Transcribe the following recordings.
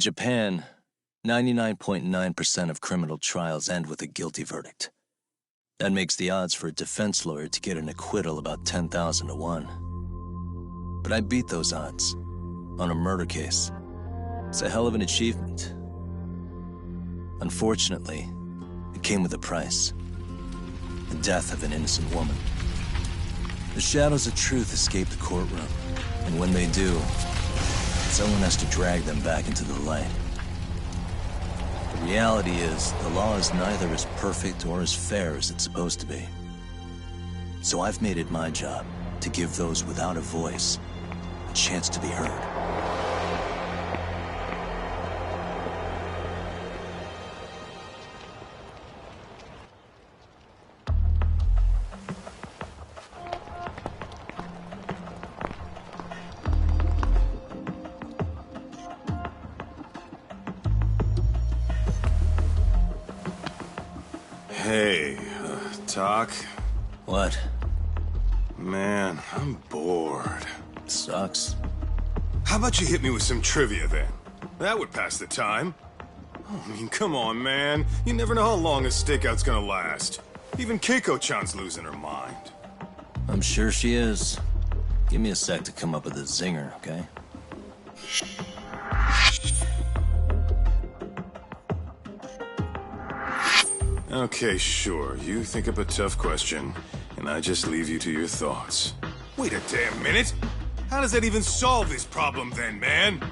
Japan, 99.9% of criminal trials end with a guilty verdict. That makes the odds for a defense lawyer to get an acquittal about 10,000 to 1. But I beat those odds on a murder case. It's a hell of an achievement. Unfortunately, it came with a price. The death of an innocent woman. The shadows of truth escape the courtroom, and when they do, someone has to drag them back into the light. The reality is, the law is neither as perfect or as fair as it's supposed to be. So I've made it my job to give those without a voice a chance to be heard. Hey, Talk? What? Man, I'm bored. Sucks. How about you hit me with some trivia then? That would pass the time. I mean, come on, man. You never know how long a stakeout's gonna last. Even Keiko-chan's losing her mind. I'm sure she is. Give me a sec to come up with a zinger, okay? Okay, sure. You think up a tough question, and I just leave you to your thoughts. Wait a damn minute! How does that even solve this problem then, man?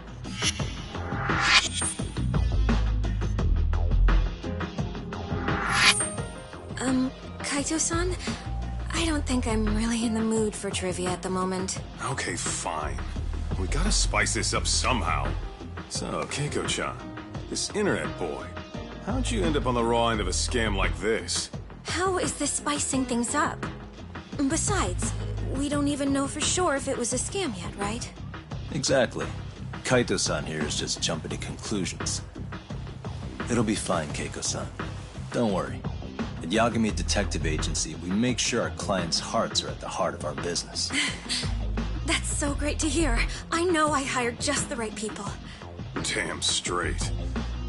Kaito-san? I don't think I'm really in the mood for trivia at the moment. Okay, fine. We gotta spice this up somehow. So, Keiko-chan, this internet boy, how'd you end up on the raw end of a scam like this? How is this spicing things up? Besides, we don't even know for sure if it was a scam yet, right? Exactly. Kaito-san here is just jumping to conclusions. It'll be fine, Keiko-san. Don't worry. At Yagami Detective Agency, we make sure our clients' hearts are at the heart of our business. That's so great to hear. I know I hired just the right people. Damn straight.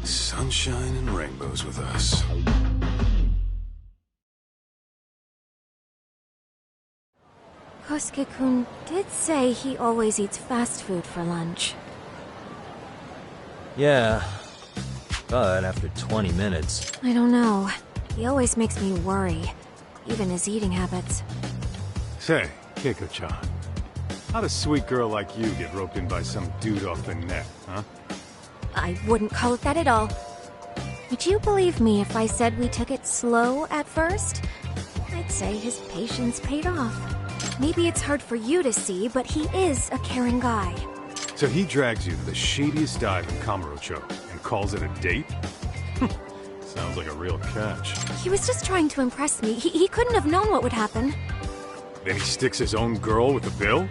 Sunshine and rainbows with us. Kosuke-kun did say he always eats fast food for lunch. Yeah, but after 20 minutes... I don't know. He always makes me worry. Even his eating habits. Say, Keiko-chan, how'd a sweet girl like you get roped in by some dude off the net, huh? I wouldn't call it that at all. Would you believe me if I said we took it slow at first? I'd say his patience paid off. Maybe it's hard for you to see, but he is a caring guy. So he drags you to the shadiest dive in Kamurocho and calls it a date? Sounds like a real catch. He was just trying to impress me. He couldn't have known what would happen. Then he sticks his own girl with the bill?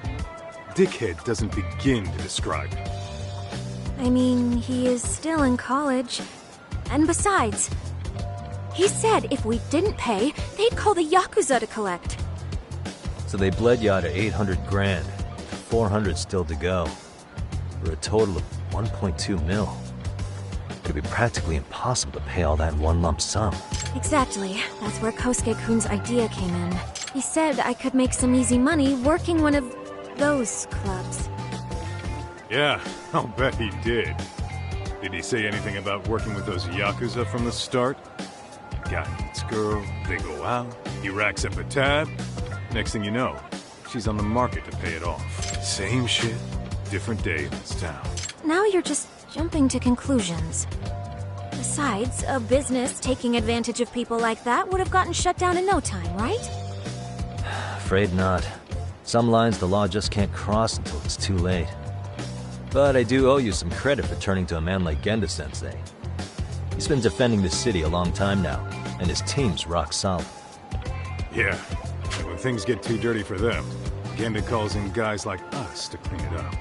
Dickhead doesn't begin to describe it. I mean, he is still in college. And besides, he said if we didn't pay, they'd call the Yakuza to collect. So they bled you out of 800 grand, 400 still to go, for a total of 1.2 mil. It'd be practically impossible to pay all that in one lump sum. Exactly. That's where Kosuke-kun's idea came in. He said I could make some easy money working one of those clubs. Yeah, I'll bet he did. Did he say anything about working with those Yakuza from the start? Guy meets girl, they go out, he racks up a tab. Next thing you know, she's on the market to pay it off. Same shit, different day in this town. Now you're just jumping to conclusions. Besides, a business taking advantage of people like that would have gotten shut down in no time, right? Afraid not. Some lines the law just can't cross until it's too late. But I do owe you some credit for turning to a man like Genda-sensei. He's been defending the city a long time now, and his team's rock solid. Yeah, and when things get too dirty for them, Genda calls in guys like us to clean it up.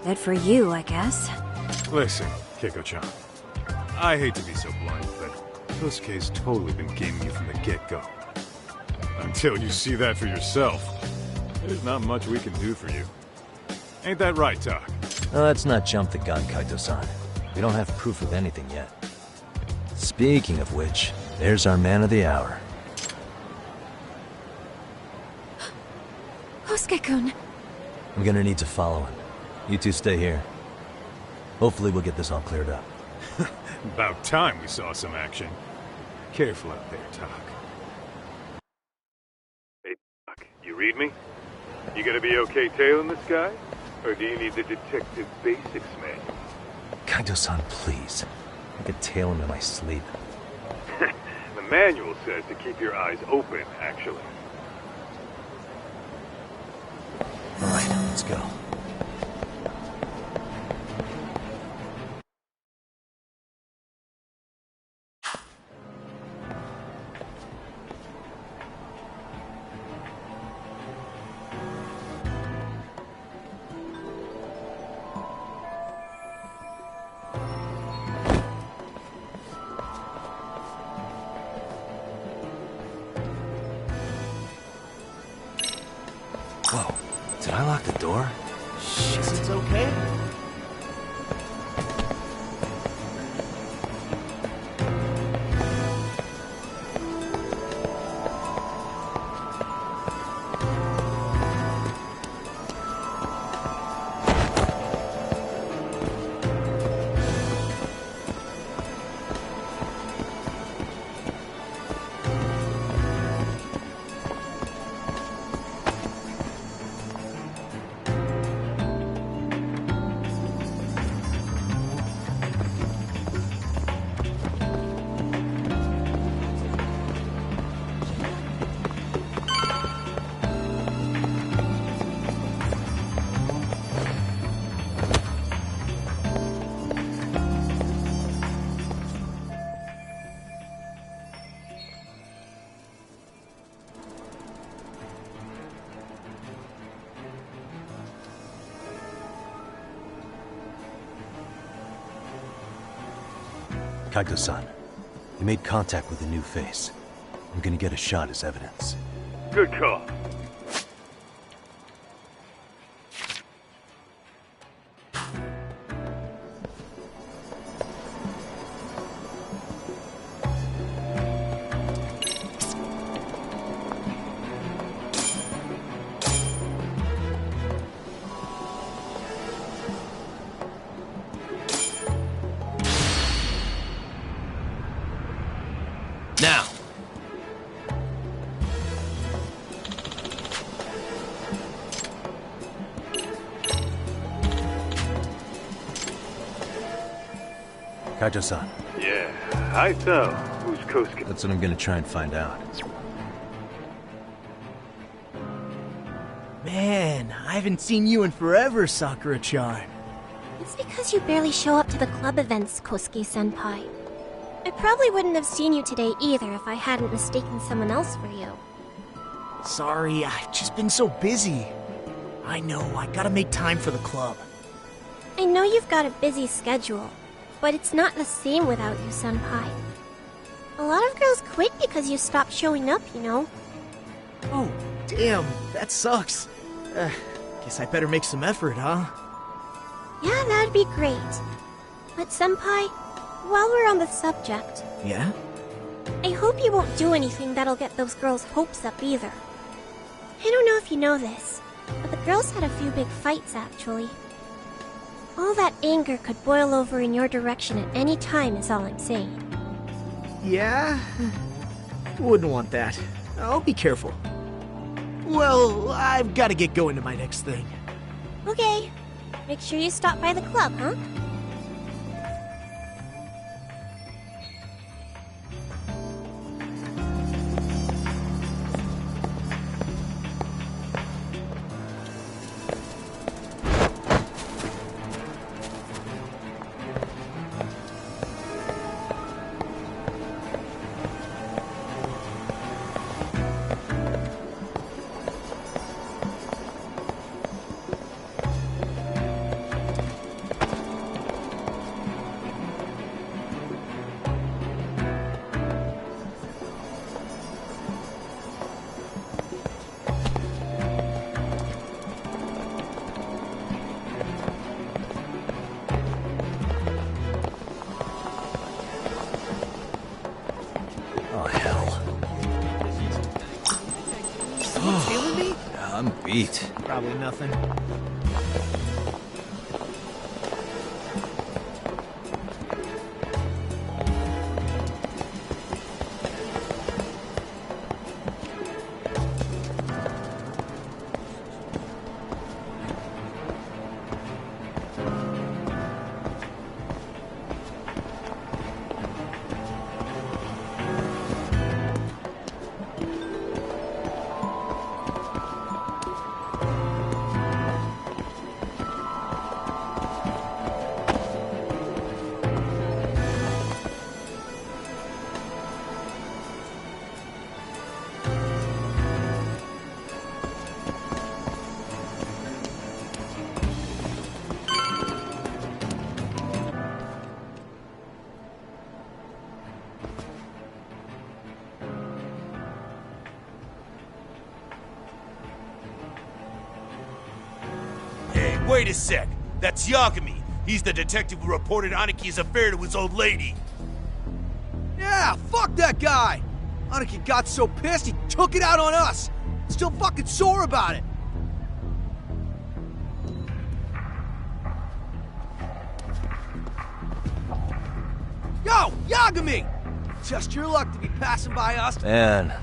Good for you, I guess. Listen, Keiko-chan, I hate to be so blunt, but Kosuke's totally been gaming you from the get-go. Until you see that for yourself, there's not much we can do for you. Ain't that right, Doc? Let's not jump the gun, Kaito-san. We don't have proof of anything yet. Speaking of which, there's our man of the hour. Kosuke-kun. I'm gonna need to follow him. You two stay here. Hopefully we'll get this all cleared up. About time we saw some action. Careful out there, Doc. Hey, Doc, you read me? You gonna be okay tailing this guy? Or do you need the detective basics manual? Kaito-san, please. I could tail him in my sleep. The manual says to keep your eyes open, actually. Alright, let's go. Whoa, did I lock the door? Guess it's okay. Kaito-san, you made contact with a new face. I'm gonna get a shot as evidence. Good call. Now! Kaito-san, Yeah, I tell. Who's Kosuke? that's what I'm gonna try and find out. Man, I haven't seen you in forever, Sakura-chan. It's because you barely show up to the club events, Kosuke-senpai. I probably wouldn't have seen you today either if I hadn't mistaken someone else for you. Sorry, I've just been so busy. I know, I gotta make time for the club. I know you've got a busy schedule, but it's not the same without you, senpai. A lot of girls quit because you stopped showing up, you know. Oh, damn, that sucks. Guess I better make some effort, huh? Yeah, that'd be great. But senpai, while we're on the subject, Yeah? I hope you won't do anything that'll get those girls' hopes up either. I don't know if you know this, but the girls had a few big fights actually. All that anger could boil over in your direction at any time is all I'm saying. Yeah? Wouldn't want that. I'll be careful. Well, I've gotta get going to my next thing. Okay, make sure you stop by the club, huh? I'm beat. Probably nothing. Hey, wait a sec. That's Yagami. He's the detective who reported Anaki's affair to his old lady. Yeah, fuck that guy! Aniki got so pissed he took it out on us! Still fucking sore about it! Yo, Yagami! Just your luck to be passing by us. Man.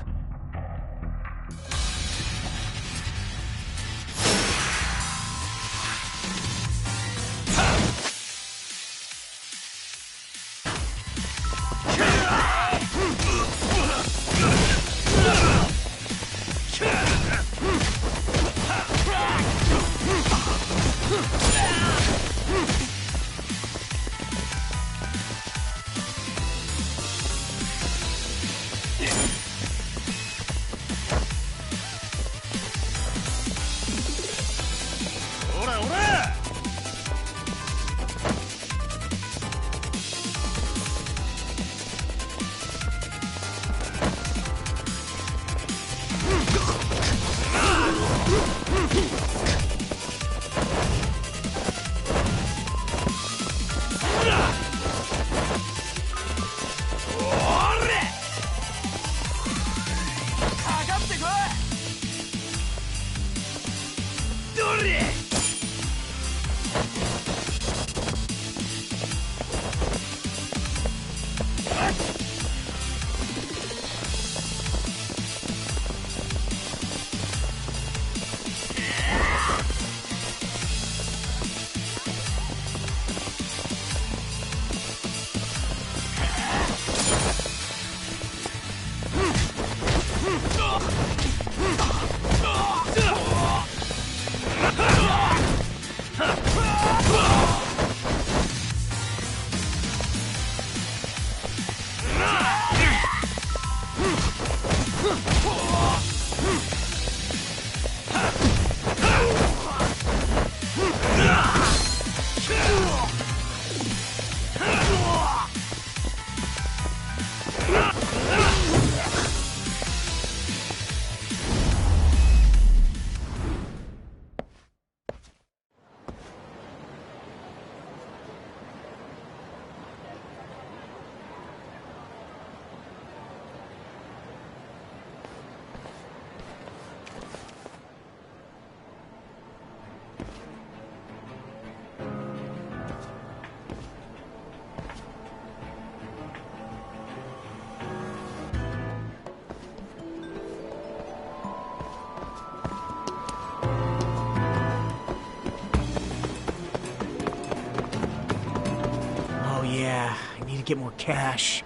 Yeah, I need to get more cash.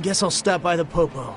Guess I'll stop by the Popo.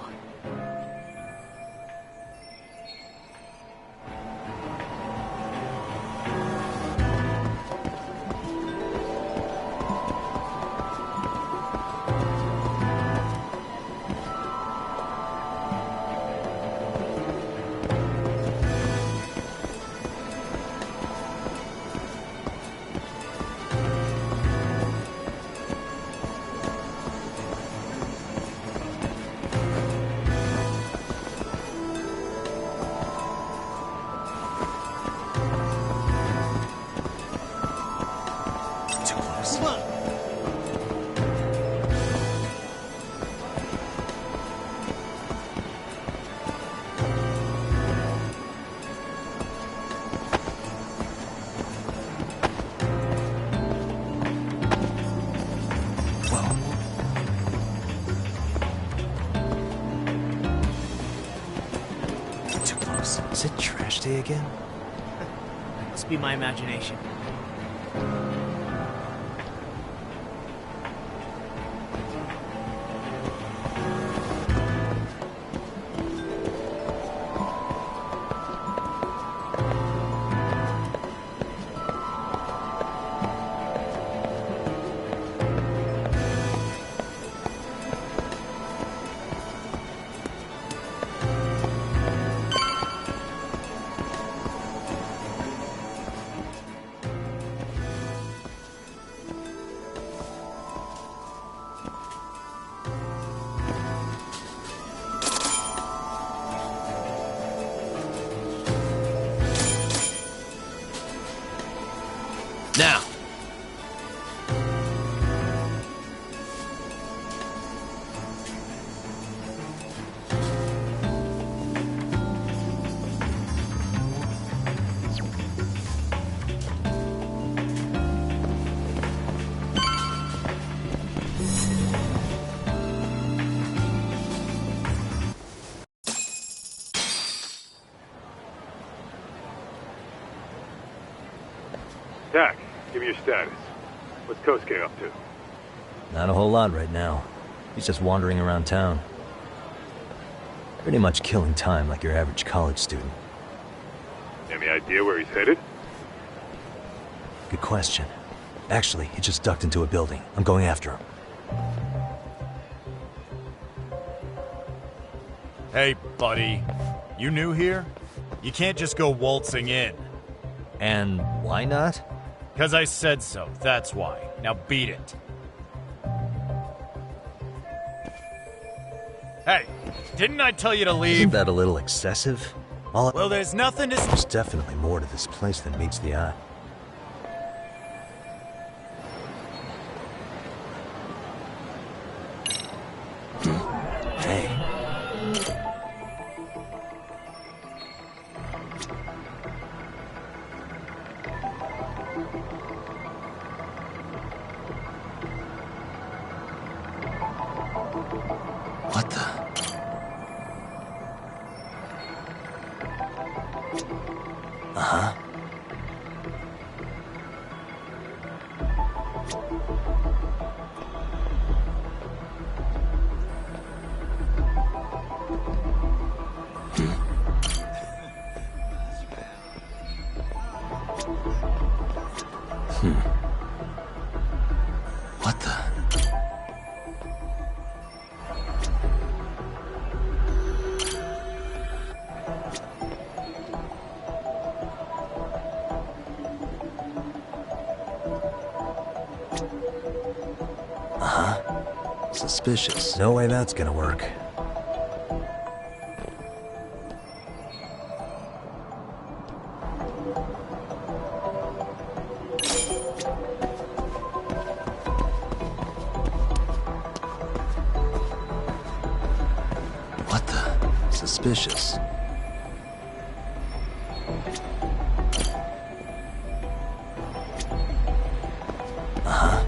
trash day again? Must be my imagination. Now! Dak, give me your status. What's Kosuke up to? Not a whole lot right now. He's just wandering around town. Pretty much killing time like your average college student. Any idea where he's headed? Good question. Actually, he just ducked into a building. I'm going after him. Hey, buddy. You new here? You can't just go waltzing in. And why not? 'Cause I said so, that's why. Now beat it. Hey, didn't I tell you to leave? Isn't that a little excessive? Well, there's nothing to... There's definitely more to this place than meets the eye. Hey. What the? Uh-huh. What the? Uh-huh. Suspicious. No way that's gonna work. What the? Suspicious. Uh-huh.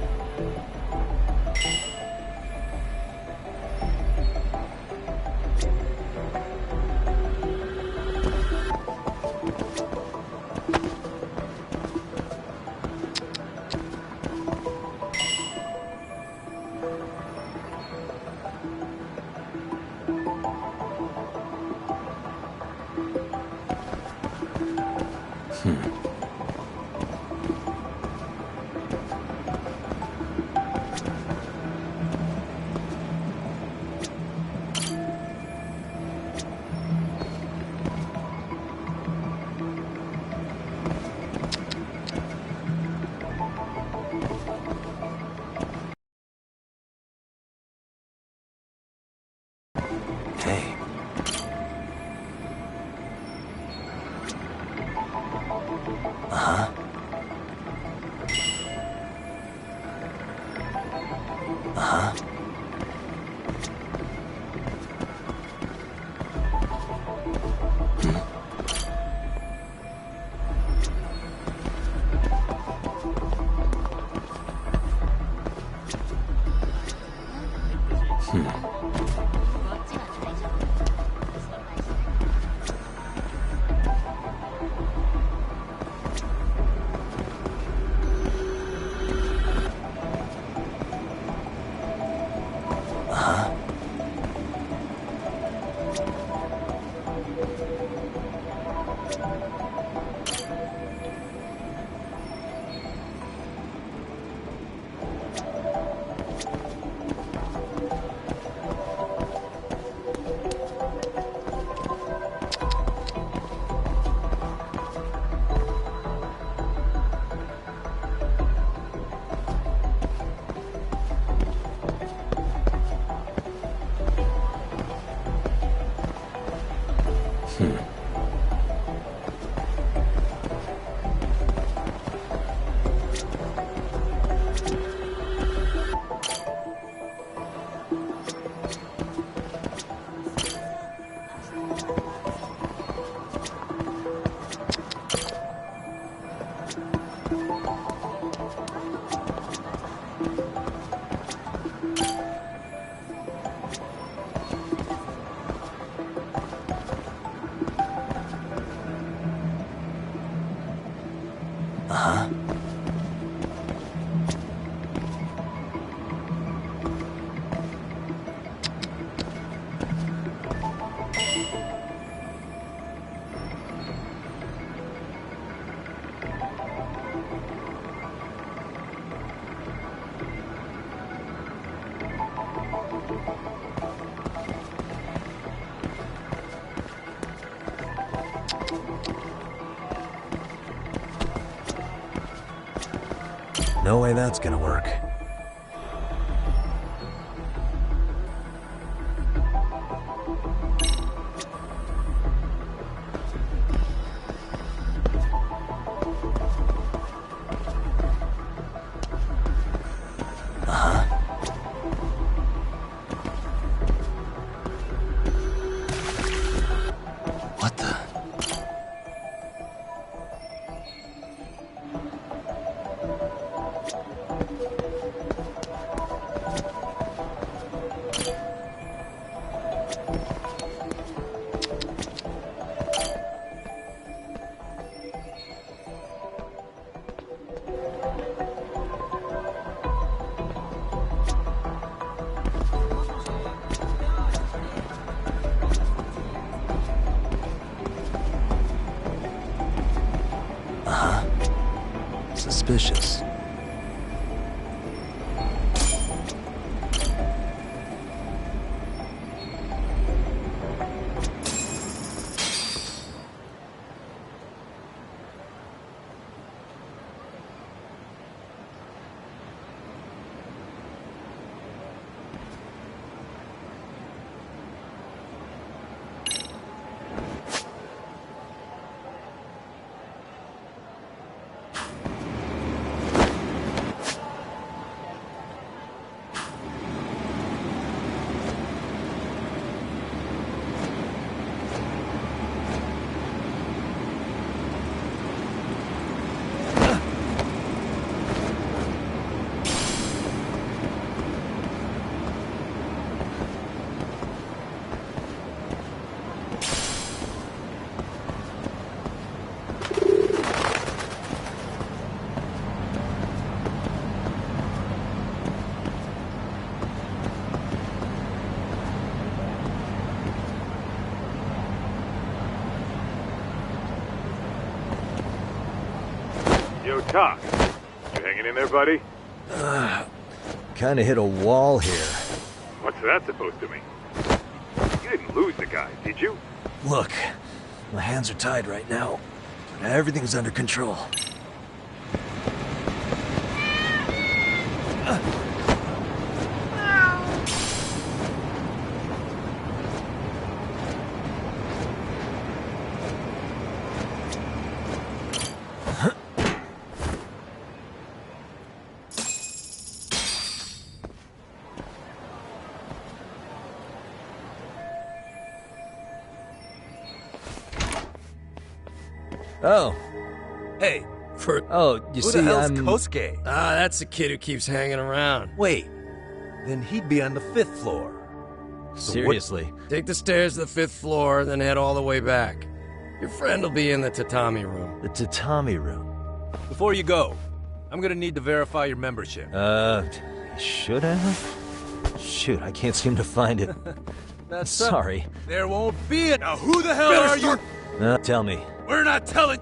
Hey. Uh-huh. Uh-huh. Uh-huh. No way that's gonna work. What the? Suspicious. Yo, Doc. You hanging in there, buddy? Kinda hit a wall here. What's that supposed to mean? You didn't lose the guy, did you? Look, my hands are tied right now, but everything's under control. Oh. Hey, Oh, you who see, the hell's I'm... Kosuke? Ah, that's the kid who keeps hanging around. Wait, then he'd be on the 5th floor. Seriously. Take the stairs to the 5th floor, then head all the way back. Your friend will be in the tatami room. The tatami room. Before you go, I'm gonna need to verify your membership. Should have? Shoot, I can't seem to find it. That's Sorry. There won't be it. Now who the hell are you? Tell me. We're not telling.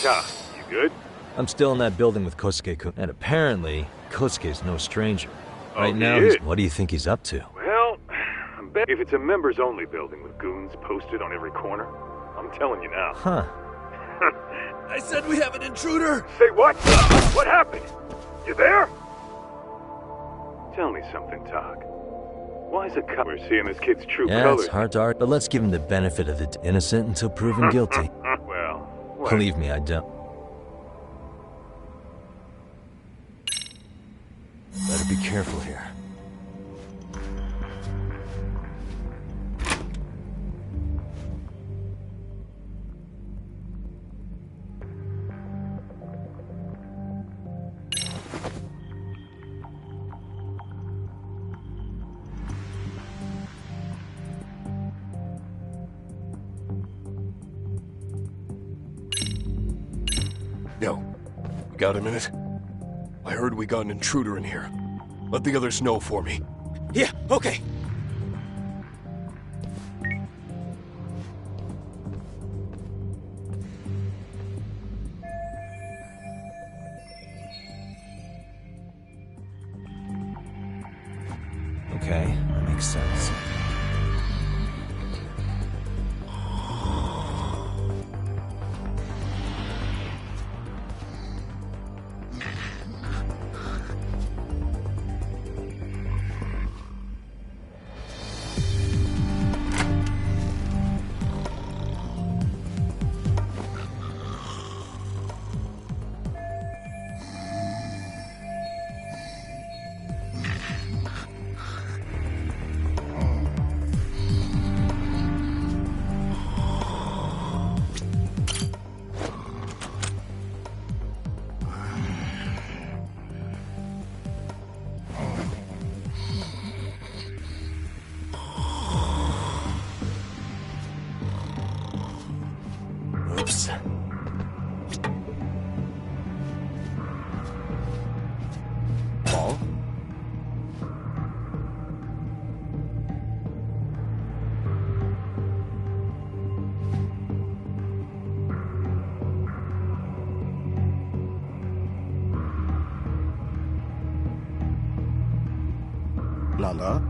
Ta, you good? I'm still in that building with Kosuke-kun, and apparently, Kosuke's no stranger. Oh, Right now, he is? what do you think he's up to? Well, I bet if it's a members-only building with goons posted on every corner, I'm telling you now. Huh. I said we have an intruder! Say what? What happened? You there? Tell me something, Tog. Why is a cop we're seeing this kid's true Yeah, colors? it's hard to argue, but let's give him the benefit of the innocent until proven guilty. Well, what? Believe me, I don't. Better be careful here. Yo, you got a minute? I heard we got an intruder in here. Let the others know for me. Yeah, okay. Okay, that makes sense. Oops. Ball? Nanda?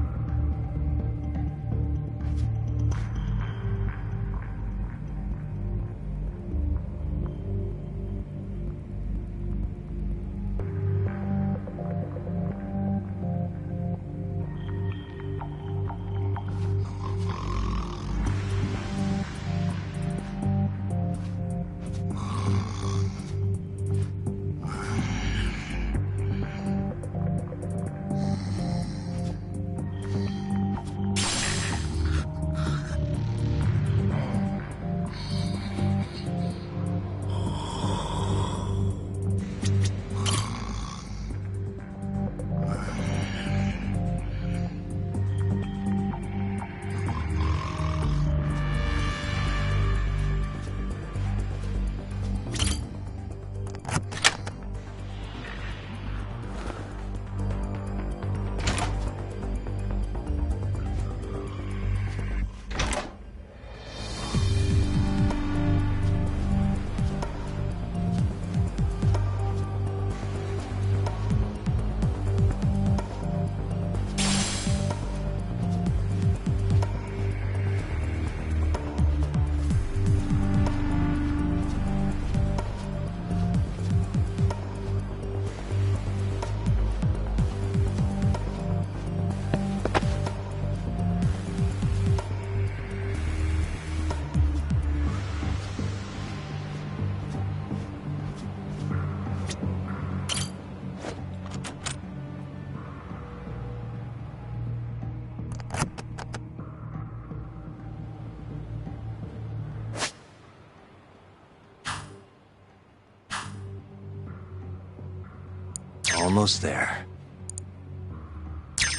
Almost there.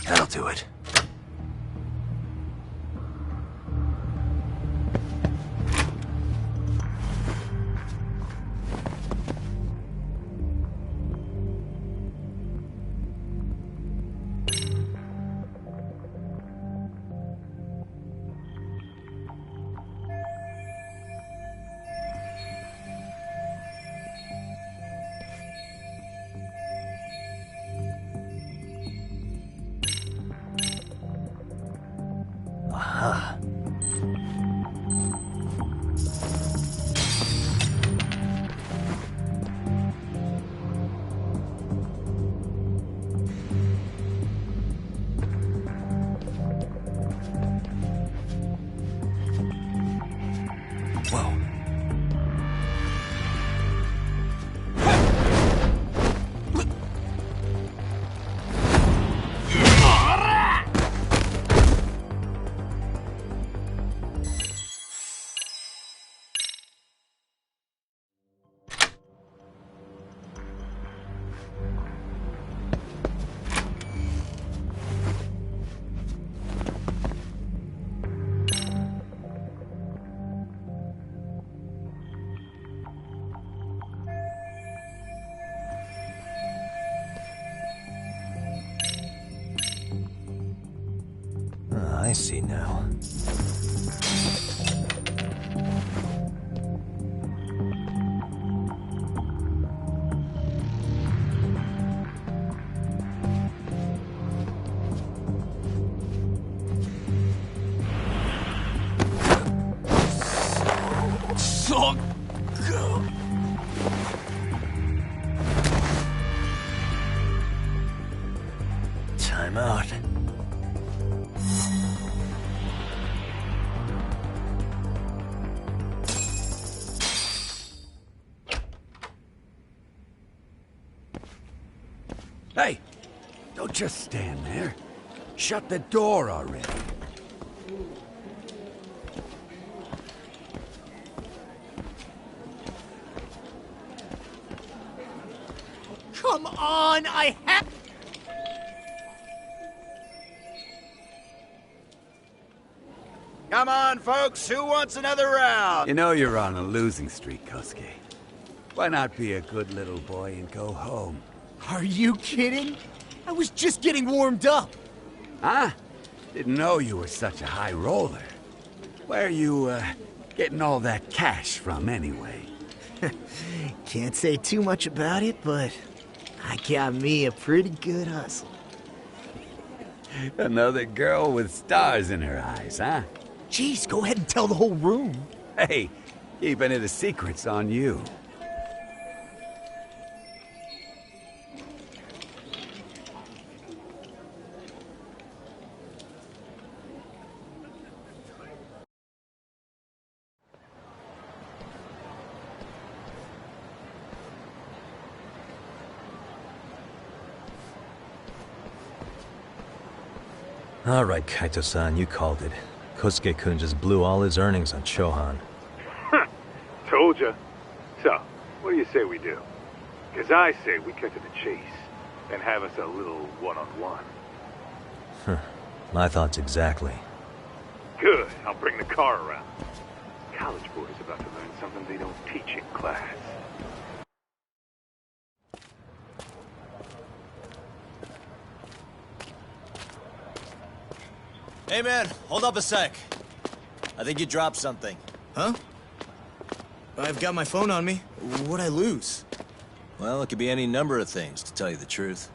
That'll do it. see now. Time out. Hey, don't just stand there. Shut the door already. Come on, I have... Come on, folks, who wants another round? You know you're on a losing streak, Kosuke. Why not be a good little boy and go home? Are you kidding? I was just getting warmed up. Huh? Didn't know you were such a high roller. Where are you, getting all that cash from, anyway? Can't say too much about it, but I got me a pretty good hustle. Another girl with stars in her eyes, huh? Jeez, go ahead and tell the whole room. Hey, keeping it a secret's on you. All right, Kaito-san, you called it. Kosuke-kun just blew all his earnings on Chohan. Told ya. So, what do you say we do? Because I say we cut to the chase and have us a little one-on-one. My thoughts exactly. Good. I'll bring the car around. College boys about to learn something they don't teach in class. Hey man, hold up a sec. I think you dropped something. Huh? I've got my phone on me. What'd I lose? Well, it could be any number of things, to tell you the truth.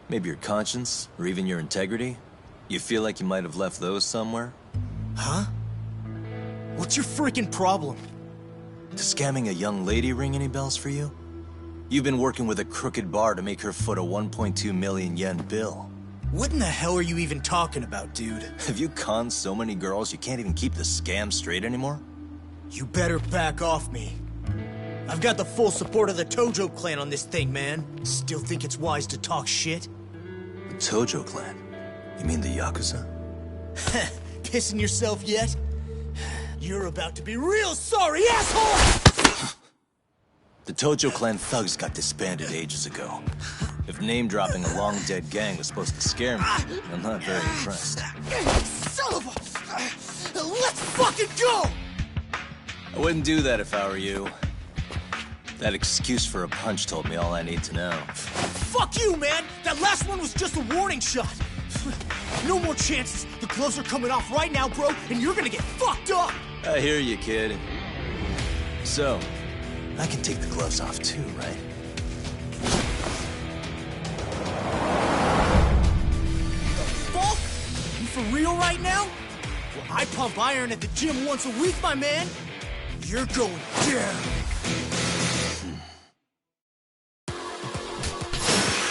Maybe your conscience, or even your integrity. You feel like you might have left those somewhere? Huh? What's your freaking problem? Does scamming a young lady ring any bells for you? You've been working with a crooked bar to make her foot a 1.2 million yen bill. What in the hell are you even talking about, dude? Have you conned so many girls you can't even keep the scam straight anymore? You better back off me. I've got the full support of the Tojo clan on this thing, man. Still think it's wise to talk shit? The Tojo clan? You mean the Yakuza? Pissing yourself yet? You're about to be real sorry, asshole! The Tojo clan thugs got disbanded ages ago. If name-dropping a long-dead gang was supposed to scare me, I'm not very impressed. Son of a... Let's fucking go! I wouldn't do that if I were you. That excuse for a punch told me all I need to know. Fuck you, man! That last one was just a warning shot! No more chances! The gloves are coming off right now, bro, and you're gonna get fucked up! I hear you, kid. So, I can take the gloves off too, right? You for real right now? Well, I pump iron at the gym once a week, my man. You're going down.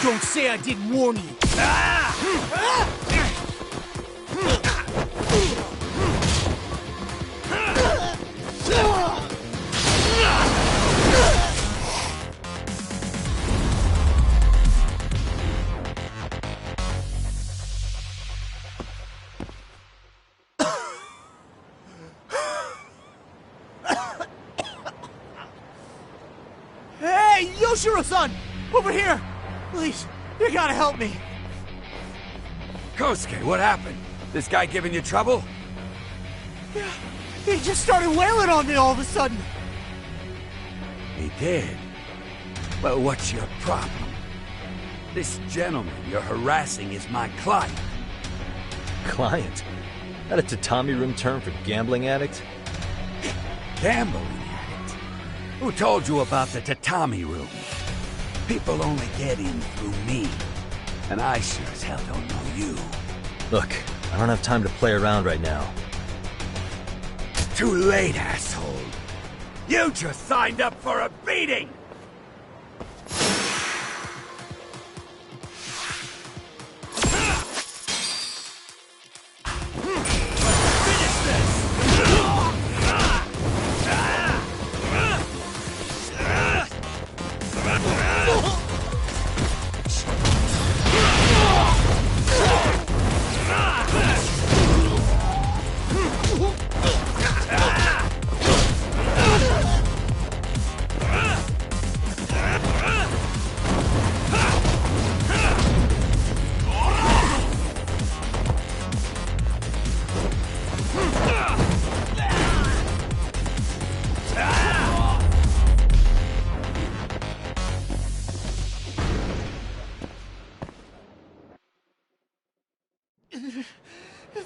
Don't say I didn't warn you. Hey, Yoshiro-san! Over here! Please, you gotta help me. Kosuke, what happened? This guy giving you trouble? Yeah, he just started wailing on me all of a sudden. He did? Well, what's your problem? This gentleman you're harassing is my client. Client? That a tatami room term for gambling addict? Gambling addict? Who told you about the tatami room? People only get in through me. And I sure as hell don't know you. Look, I don't have time to play around right now. Too late, asshole. You just signed up for a beating!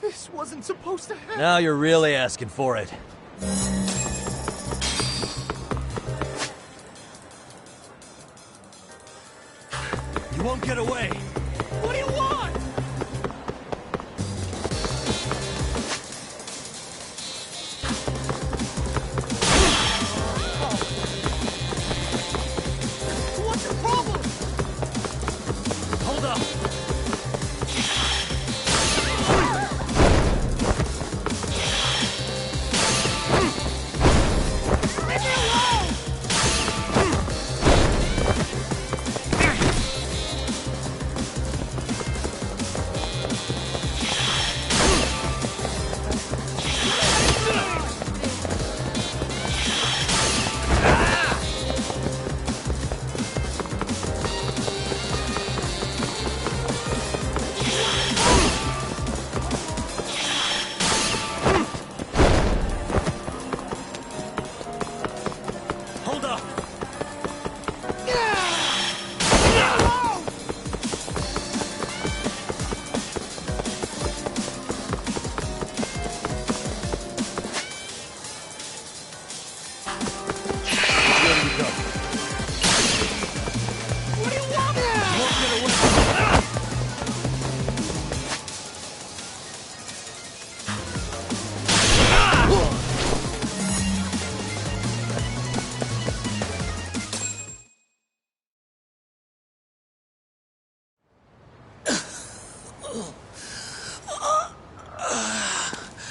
This wasn't supposed to happen. Now you're really asking for it. You won't get away. What do you want? What's the problem? Hold up.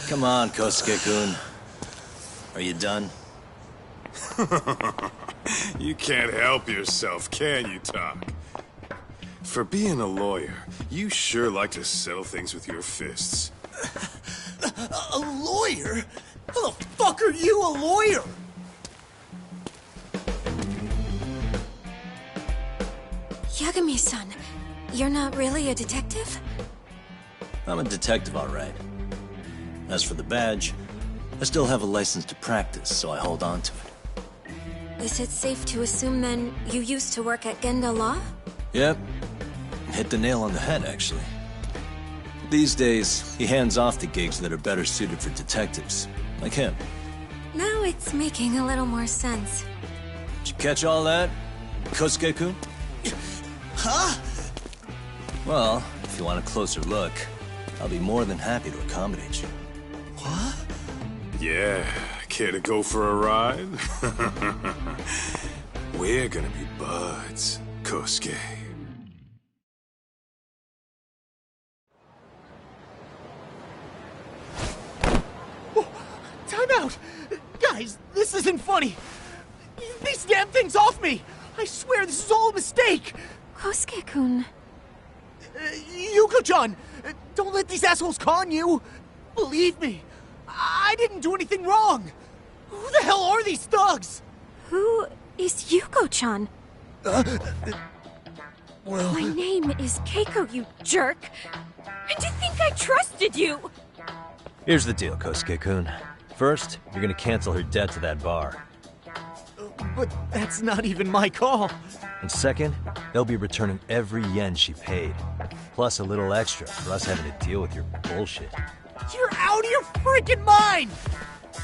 Come on, Kosuke-kun. Are you done? You can't help yourself, can you, Tak? For being a lawyer, you sure like to settle things with your fists. A lawyer? How the fuck are you a lawyer? Yagami-san, you're not really a detective? I'm a detective, all right. As for the badge, I still have a license to practice, so I hold on to it. Is it safe to assume, then, you used to work at Genda Law? Yep. Hit the nail on the head, actually. These days, he hands off the gigs that are better suited for detectives, like him. Now it's making a little more sense. Did you catch all that, Kosuke-kun? Huh? Well, if you want a closer look, I'll be more than happy to accommodate you. What? Yeah, care to go for a ride? We're gonna be buds, Kosuke. Time out! Guys, this isn't funny! These damn things off me! I swear this is all a mistake! Kosuke-kun... Yuko-chan! Don't let these assholes con you! Believe me, I didn't do anything wrong! Who the hell are these thugs? Who is Yuko-chan? Well... My name is Keiko, you jerk! And to think I trusted you! Here's the deal, Kosuke-kun. First, you're gonna cancel her debt to that bar. But that's not even my call. And second, they'll be returning every yen she paid. plus a little extra for us having to deal with your bullshit. You're out of your freaking mind!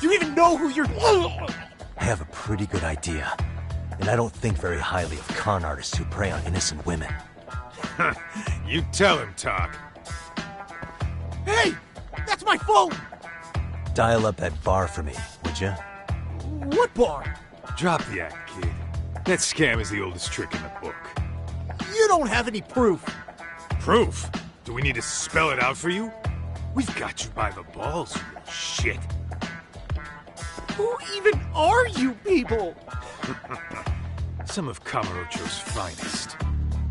Do you even know who you're... I have a pretty good idea, and I don't think very highly of con artists who prey on innocent women. You tell him, Talk. Hey! That's my phone! Dial up that bar for me, would ya? What bar? Drop the act, kid. That scam is the oldest trick in the book. You don't have any proof. Proof? Do we need to spell it out for you? We've got you by the balls, you little shit. Who even are you people? Some of Kamurocho's finest.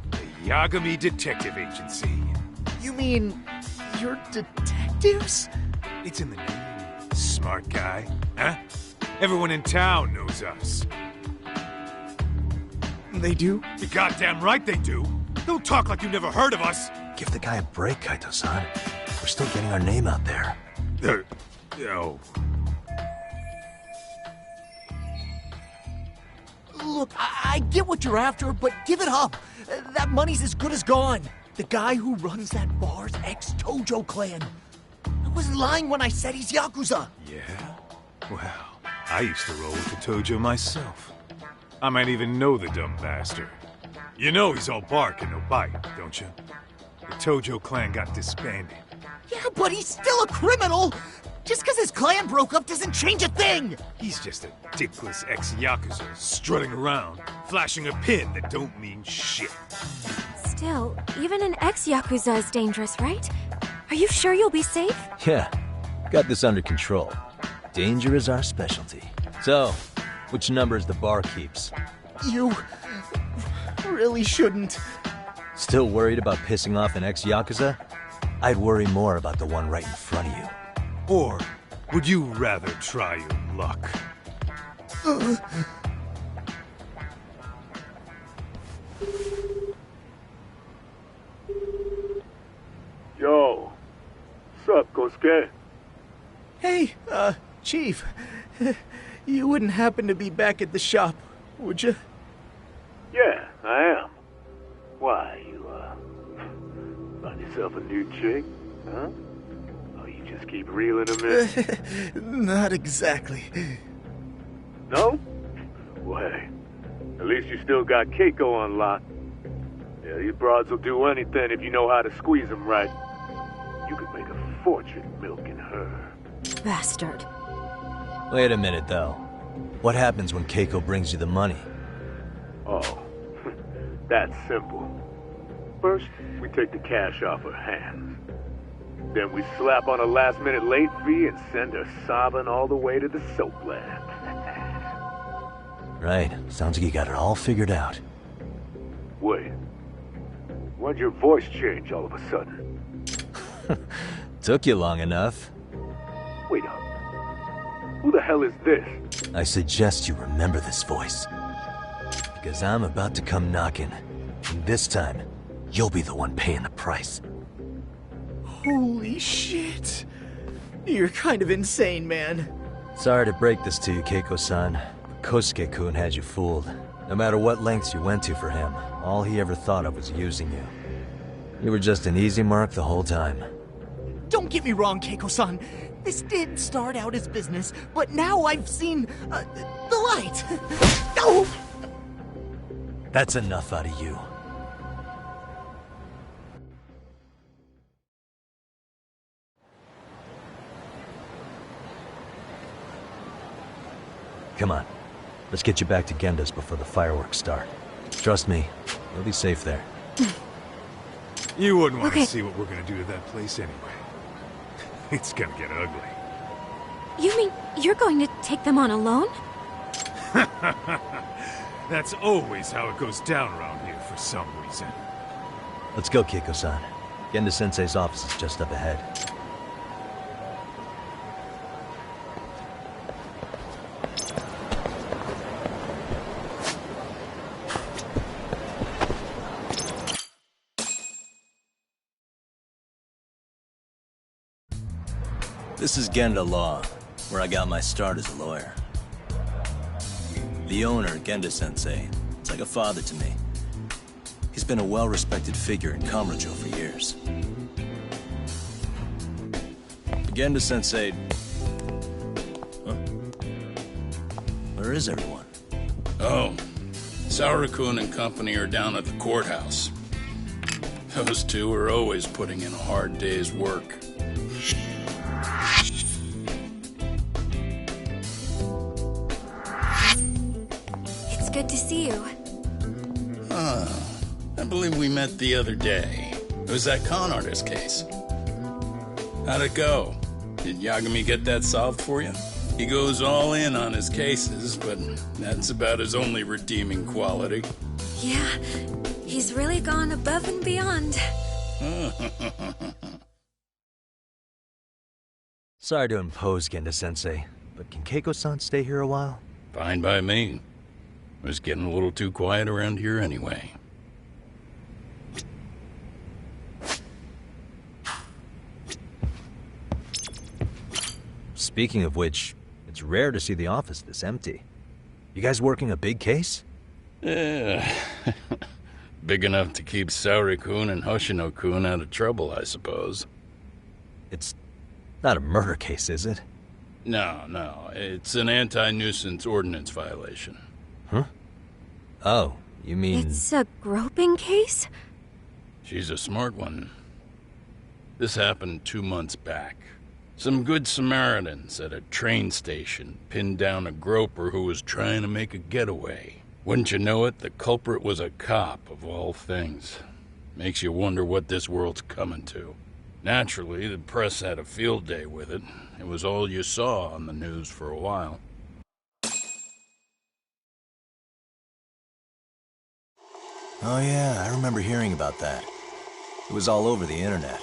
The Yagami Detective Agency. You mean... you're detectives? It's in the name. Smart guy, huh? Everyone in town knows us. They do? You're goddamn right they do. Don't talk like you never heard of us. Give the guy a break, Kaito-san. We're still getting our name out there. Oh. Look, I get what you're after, but give it up. That money's as good as gone. The guy who runs that bar's ex-Tojo clan. I wasn't lying when I said he's Yakuza. Yeah? Well, I used to roll with the Tojo myself. I might even know the dumb bastard. You know he's all bark and no bite, don't you? The Tojo clan got disbanded. Yeah, but he's still a criminal! Just because his clan broke up doesn't change a thing! He's just a dickless ex-Yakuza strutting around, flashing a pin that don't mean shit. Still, even an ex-Yakuza is dangerous, right? Are you sure you'll be safe? Yeah, got this under control. Danger is our specialty. So, which numbers the bar keeps? You... really shouldn't. Still worried about pissing off an ex-Yakuza? I'd worry more about the one right in front of you. Or would you rather try your luck? Yo, sup, Kosuke? Hey, Chief. You wouldn't happen to be back at the shop, would you? Yeah, I am. Why, you, find yourself a new chick, huh? Oh, you just keep reeling them in? Not exactly. No? Well, hey, at least you still got Keiko on lock. Yeah, these broads will do anything if you know how to squeeze them right. You could make a fortune milking her. Bastard. Wait a minute, though. What happens when Keiko brings you the money? Oh, that's simple. First, we take the cash off her hands. Then we slap on a last-minute late fee and send her sobbing all the way to the soapland. Right. Sounds like you got it all figured out. Wait. Why'd your voice change all of a sudden? Took you long enough. Wait up. Who the hell is this? I suggest you remember this voice. Because I'm about to come knocking. And this time, you'll be the one paying the price. Holy shit. You're kind of insane, man. Sorry to break this to you, Keiko-san, but Kosuke-kun had you fooled. No matter what lengths you went to for him, all he ever thought of was using you. You were just an easy mark the whole time. Don't get me wrong, Keiko-san. This did start out as business, but now I've seen, the light. Oh! That's enough out of you. Come on. Let's get you back to Genda's before the fireworks start. Trust me, you'll be safe there. You wouldn't want to see what we're gonna do to that place anyway. It's gonna get ugly. You mean you're going to take them on alone? That's always how it goes down around here for some reason. Let's go, Keiko-san. Genda-sensei's office is just up ahead. This is Genda Law, where I got my start as a lawyer. The owner, Genda-sensei, is like a father to me. He's been a well-respected figure in Kamurocho for years. Genda-sensei... Huh? Where is everyone? Oh, Saori-kun and company are down at the courthouse. Those two are always putting in a hard day's work. It's good to see you. I believe we met the other day. It was that con artist case. How'd it go? Did Yagami get that solved for you? He goes all in on his cases, but that's about his only redeeming quality. Yeah, he's really gone above and beyond. Sorry to impose, Genda-sensei, but can Keiko-san stay here a while? Fine by me. It was getting a little too quiet around here anyway. Speaking of which, it's rare to see the office this empty. You guys working a big case? Yeah. Big enough to keep Saori-kun and Hoshino-kun out of trouble, I suppose. It's not a murder case, is it? No. It's an anti-nuisance ordinance violation. Huh? Oh, you mean... It's a groping case? She's a smart one. This happened 2 months back. Some good Samaritans at a train station pinned down a groper who was trying to make a getaway. Wouldn't you know it, the culprit was a cop, of all things. Makes you wonder what this world's coming to. Naturally, the press had a field day with it. It was all you saw on the news for a while. Oh yeah, I remember hearing about that. It was all over the internet.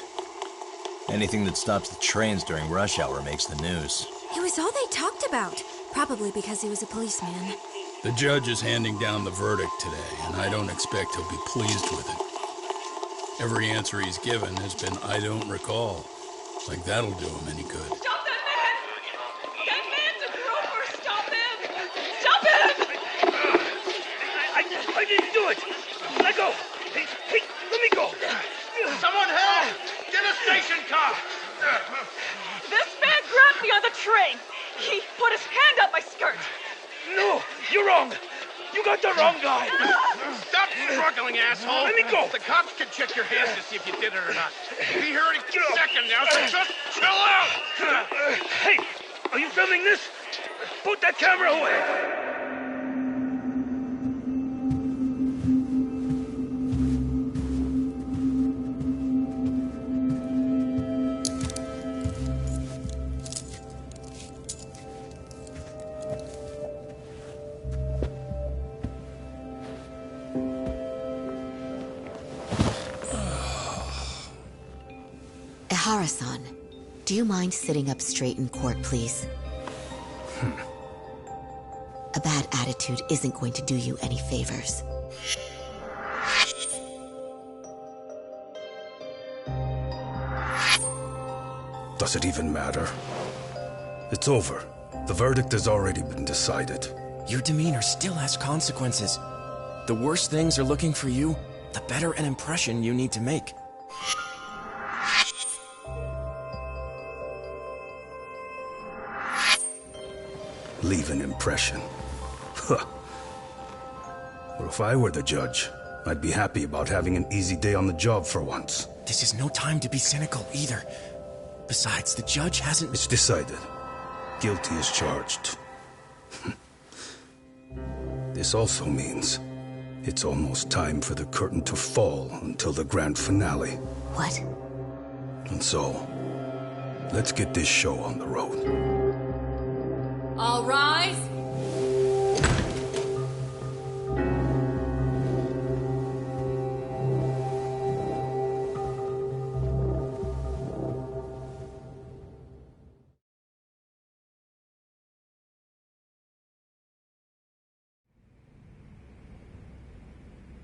Anything that stops the trains during rush hour makes the news. It was all they talked about. Probably because he was a policeman. The judge is handing down the verdict today, and I don't expect he'll be pleased with it. Every answer he's given has been, I don't recall. Like that'll do him any good. Stop that man! That man's a groper! Stop him! Stop him! I didn't do it! Let go! Hey, let me go! Someone help! Get a station car! This man grabbed me on the train! He put his hand up my skirt! No! You're wrong! You got the wrong guy! Stop struggling, asshole! Let me go! The cops can check your hands to see if you did it or not. Be here any second now, so just chill out! Hey! Are you filming this? Put that camera away! Ehara-san, do you mind sitting up straight in court, please? A bad attitude isn't going to do you any favors. Does it even matter? It's over. The verdict has already been decided. Your demeanor still has consequences. The worse things are looking for you, the better an impression you need to make. Leave an impression. Huh. Well, if I were the judge, I'd be happy about having an easy day on the job for once. This is no time to be cynical either. Besides, the judge hasn't... It's decided. Guilty is charged. This also means it's almost time for the curtain to fall until the grand finale. What? And so, let's get this show on the road. All rise.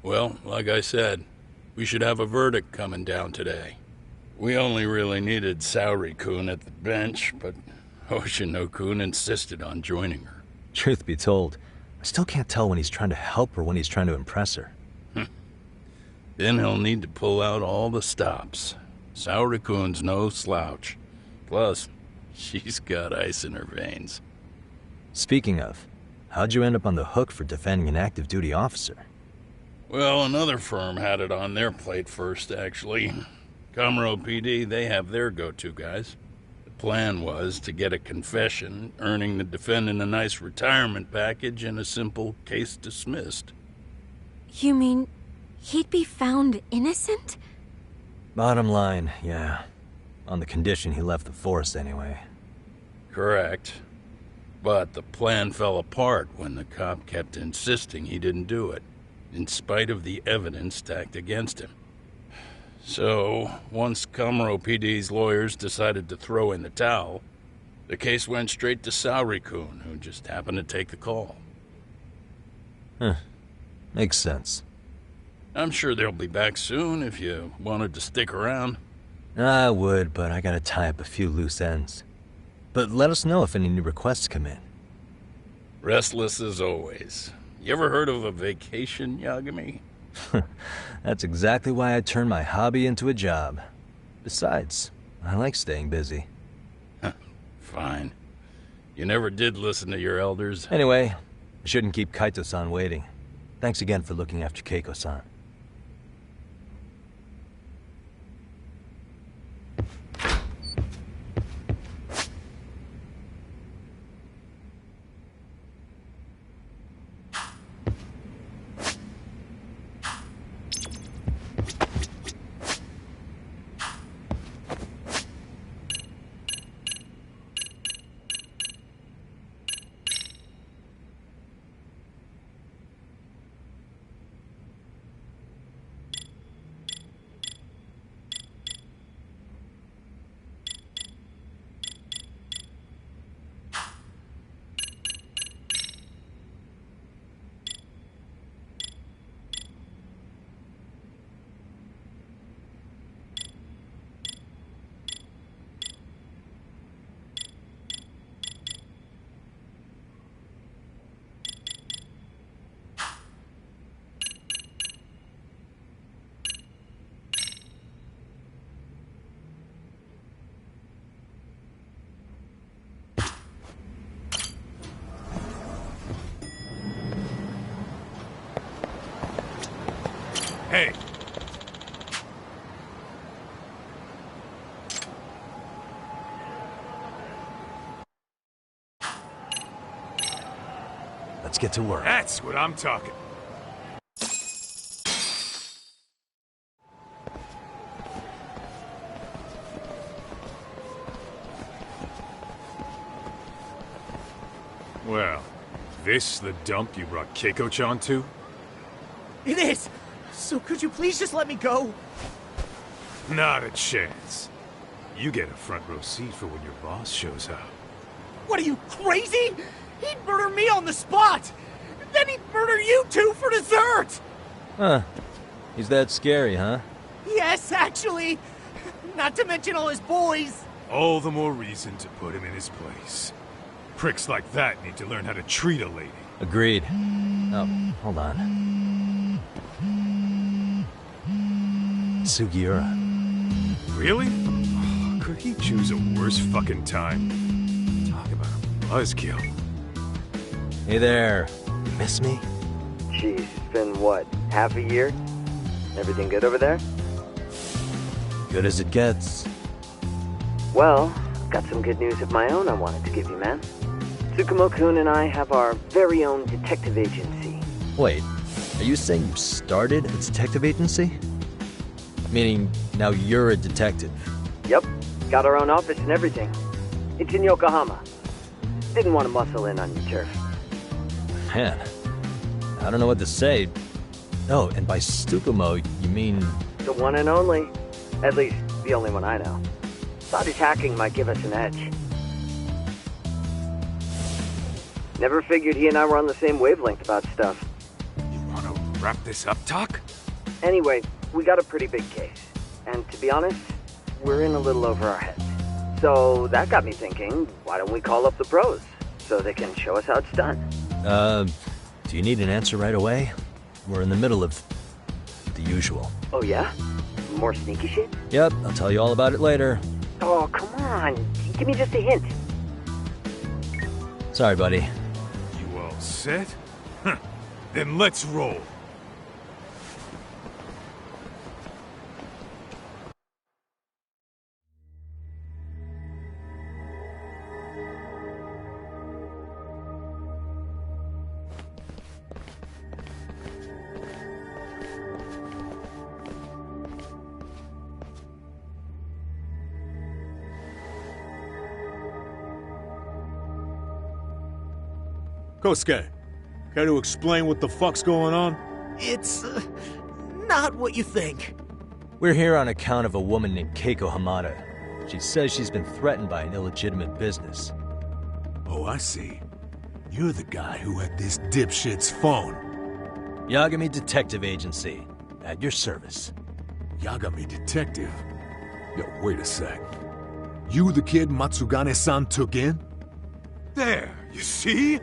Well, like I said, we should have a verdict coming down today. We only really needed Saori-kun at the bench, but Hoshino-kun insisted on joining her. Truth be told, I still can't tell when he's trying to help or when he's trying to impress her. Then he'll need to pull out all the stops. Saori-kun's no slouch. Plus, she's got ice in her veins. Speaking of, how'd you end up on the hook for defending an active duty officer? Well, another firm had it on their plate first, actually. Comro PD, they have their go-to guys. The plan was to get a confession, earning the defendant a nice retirement package and a simple case dismissed. You mean he'd be found innocent? Bottom line, yeah. On the condition he left the force anyway. Correct. But the plan fell apart when the cop kept insisting he didn't do it, in spite of the evidence stacked against him. So, once Comro PD's lawyers decided to throw in the towel, the case went straight to Saori-kun, who just happened to take the call. Huh. Makes sense. I'm sure they'll be back soon if you wanted to stick around. I would, but I gotta tie up a few loose ends. But let us know if any new requests come in. Restless as always. You ever heard of a vacation, Yagami? That's exactly why I turned my hobby into a job. Besides, I like staying busy. Fine. You never did listen to your elders. Anyway, I shouldn't keep Kaito-san waiting. Thanks again for looking after Keiko-san. Hey! Let's get to work. That's what I'm talking. Well, this the dump you brought Keiko-chan to? It is! So could you please just let me go? Not a chance. You get a front row seat for when your boss shows up. What are you, crazy? He'd murder me on the spot! Then he'd murder you two for dessert! Huh. He's that scary, huh? Yes, actually. Not to mention all his boys. All the more reason to put him in his place. Pricks like that need to learn how to treat a lady. Agreed. Oh, hold on. Sugiura. Really? Oh, could he choose a worse fucking time? Talk about a buzzkill. Hey there. You miss me? Jeez, it's been what, half a year? Everything good over there? Good as it gets. Well, I've got some good news of my own I wanted to give you, man. Tsukumo-kun and I have our very own detective agency. Wait, are you saying you started a detective agency? Meaning, now you're a detective? Yep, got our own office and everything. It's in Yokohama. Didn't want to muscle in on your turf. Man, I don't know what to say. Oh, and by Tsukumo, you mean... The one and only. At least, the only one I know. Thought his hacking might give us an edge. Never figured he and I were on the same wavelength about stuff. You wanna wrap this up, Doc? Anyway, we got a pretty big case. And to be honest, we're in a little over our heads. So that got me thinking, why don't we call up the pros? So they can show us how it's done. Do you need an answer right away? We're in the middle of the usual. Oh yeah? More sneaky shit? Yep, I'll tell you all about it later. Oh, come on. Give me just a hint. Sorry, buddy. You all set? Then let's roll. Kosuke, care to explain what the fuck's going on? It's not what you think. We're here on account of a woman named Keiko Hamada. She says she's been threatened by an illegitimate business. Oh, I see. You're the guy who had this dipshit's phone. Yagami Detective Agency. At your service. Yagami Detective? Yo, wait a sec. You the kid Matsugane-san took in? There, you see?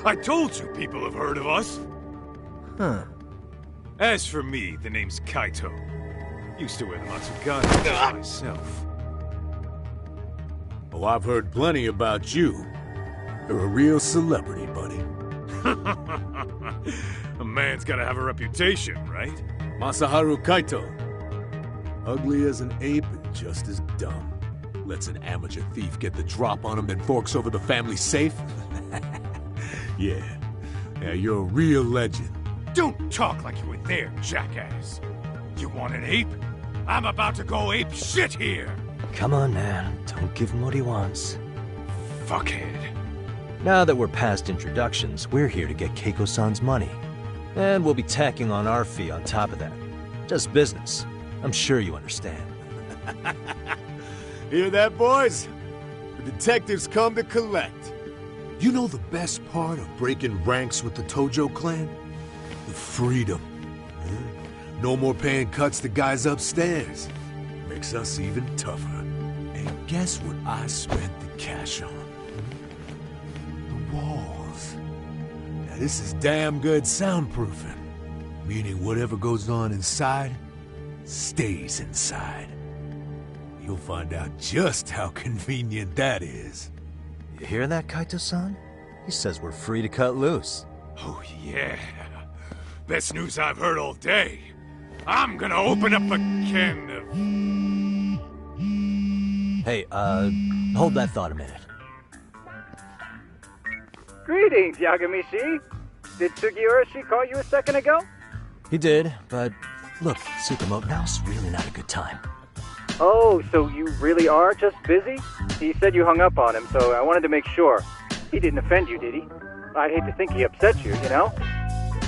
I told you people have heard of us. Huh. As for me, the name's Kaito. Used to wear the Matsugane myself. Oh, I've heard plenty about you. You're a real celebrity, buddy. A man's gotta have a reputation, right? Masaharu Kaito. Ugly as an ape and just as dumb. Lets an amateur thief get the drop on him, then forks over the family safe? Yeah, you're a real legend. Don't talk like you were there, jackass. You want an ape? I'm about to go ape shit here. Come on, man. Don't give him what he wants. Fuckhead. Now that we're past introductions, we're here to get Keiko-san's money. And we'll be tacking on our fee on top of that. Just business. I'm sure you understand. Hear that, boys? The detectives come to collect. You know the best part of breaking ranks with the Tojo clan? The freedom. No more paying cuts to guys upstairs. Makes us even tougher. And guess what I spent the cash on? The walls. Now this is damn good soundproofing. Meaning whatever goes on inside, stays inside. You'll find out just how convenient that is. You hear that, Kaito-san? He says we're free to cut loose. Oh, yeah. Best news I've heard all day. I'm gonna open up a can of... Hey, hold that thought a minute. Greetings, Yagami-shi. Did Sugiura-shi call you a second ago? He did, but look, Tsukumo, now's really not a good time. Oh, so you really are just busy? He said you hung up on him, so I wanted to make sure. He didn't offend you, did he? I'd hate to think he upset you, you know?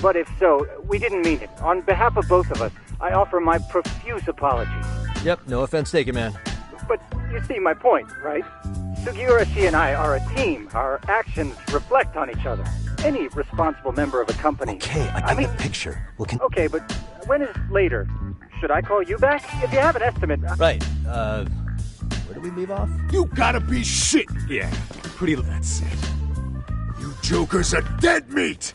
But if so, we didn't mean it. On behalf of both of us, I offer my profuse apologies. Yep, no offense taken, man. But you see my point, right? Sugiura-shi and I are a team. Our actions reflect on each other. Any responsible member of a company... Okay, I get the picture. Okay, but when is later? Should I call you back? If you have an estimate... Right, where do we leave off? You gotta be shit! Yeah, pretty... That's it. You jokers are dead meat!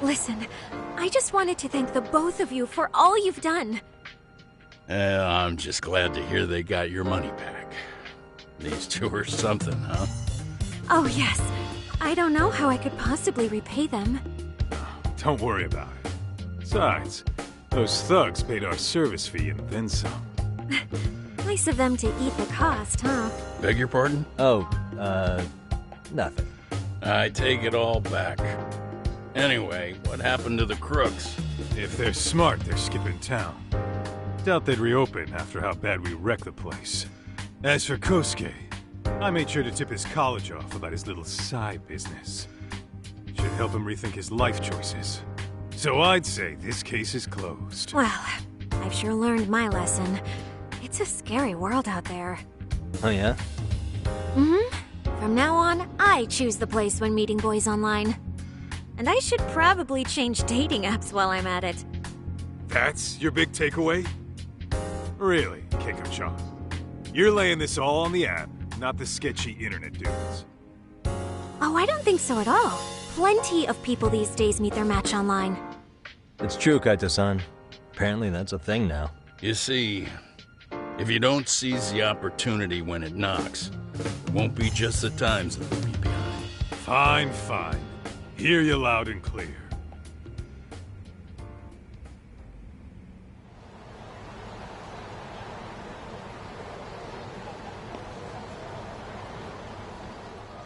Listen, I just wanted to thank the both of you for all you've done. I'm just glad to hear they got your money back. These two are something, huh? Oh, yes. I don't know how I could possibly repay them. don't worry about it. Besides, those thugs paid our service fee and then some. Nice of them to eat the cost, huh? Beg your pardon? Oh, nothing. I take it all back. Anyway, what happened to the crooks? If they're smart, they're skipping town. Doubt they'd reopen after how bad we wrecked the place. As for Kosuke, I made sure to tip his college off about his little side business. Should help him rethink his life choices. So I'd say this case is closed. Well, I've sure learned my lesson. It's a scary world out there. Oh, yeah? Mm-hmm. From now on, I choose the place when meeting boys online. And I should probably change dating apps while I'm at it. That's your big takeaway? Really, Keiko-chan? You're laying this all on the app, not the sketchy internet dudes. Oh, I don't think so at all. Plenty of people these days meet their match online. It's true, Kaito-san. Apparently that's a thing now. You see, if you don't seize the opportunity when it knocks, it won't be just the times that will be behind. Fine, fine. Hear you loud and clear.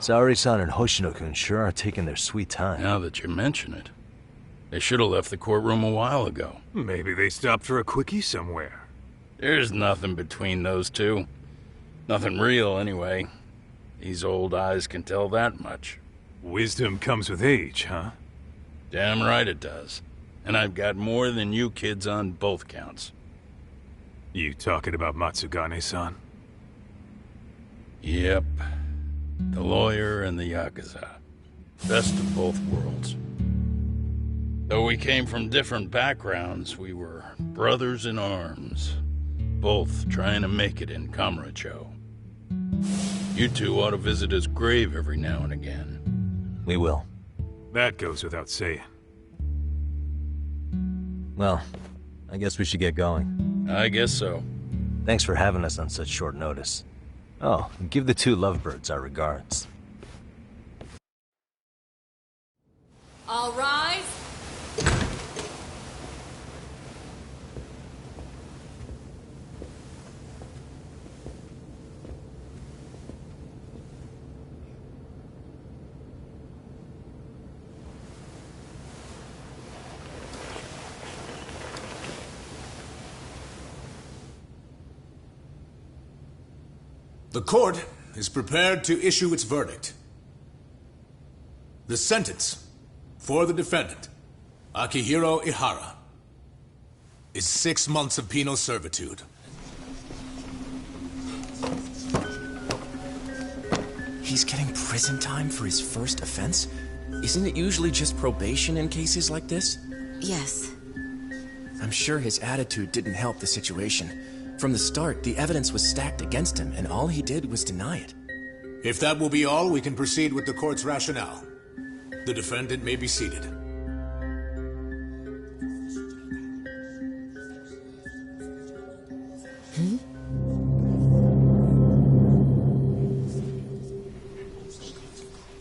Saori-san and Hoshino-kun sure are taking their sweet time. Now that you mention it, they should have left the courtroom a while ago. Maybe they stopped for a quickie somewhere. There's nothing between those two. Nothing real, anyway. These old eyes can tell that much. Wisdom comes with age, huh? Damn right it does. And I've got more than you kids on both counts. You talking about Matsugane-san? Yep. The lawyer and the Yakuza. Best of both worlds. Though we came from different backgrounds, we were brothers in arms. Both trying to make it in Kamurocho. You two ought to visit his grave every now and again. We will. That goes without saying. Well, I guess we should get going. I guess so. Thanks for having us on such short notice. Oh, and give the two lovebirds our regards. All rise. The court is prepared to issue its verdict. The sentence for the defendant, Akihiro Ihara, is 6 months of penal servitude. He's getting prison time for his first offense? Isn't it usually just probation in cases like this? Yes. I'm sure his attitude didn't help the situation. From the start, the evidence was stacked against him, and all he did was deny it. If that will be all, we can proceed with the court's rationale. The defendant may be seated.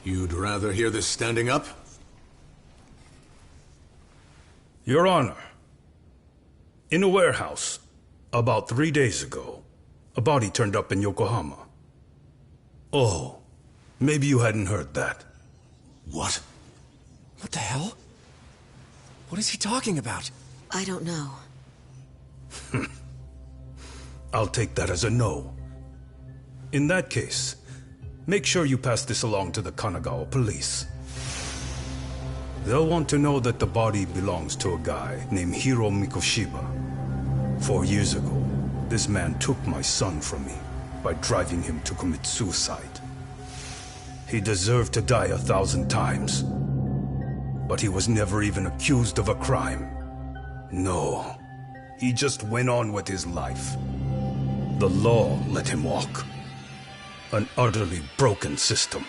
You'd rather hear this standing up? Your Honor, in a warehouse, about 3 days ago, a body turned up in Yokohama. Oh, maybe you hadn't heard that. What? What the hell? What is he talking about? I don't know. I'll take that as a no. In that case, make sure you pass this along to the Kanagawa police. They'll want to know that the body belongs to a guy named Hiro Mikoshiba. 4 years ago, this man took my son from me by driving him to commit suicide. He deserved to die 1,000 times, but he was never even accused of a crime. No, he just went on with his life. The law let him walk. An utterly broken system.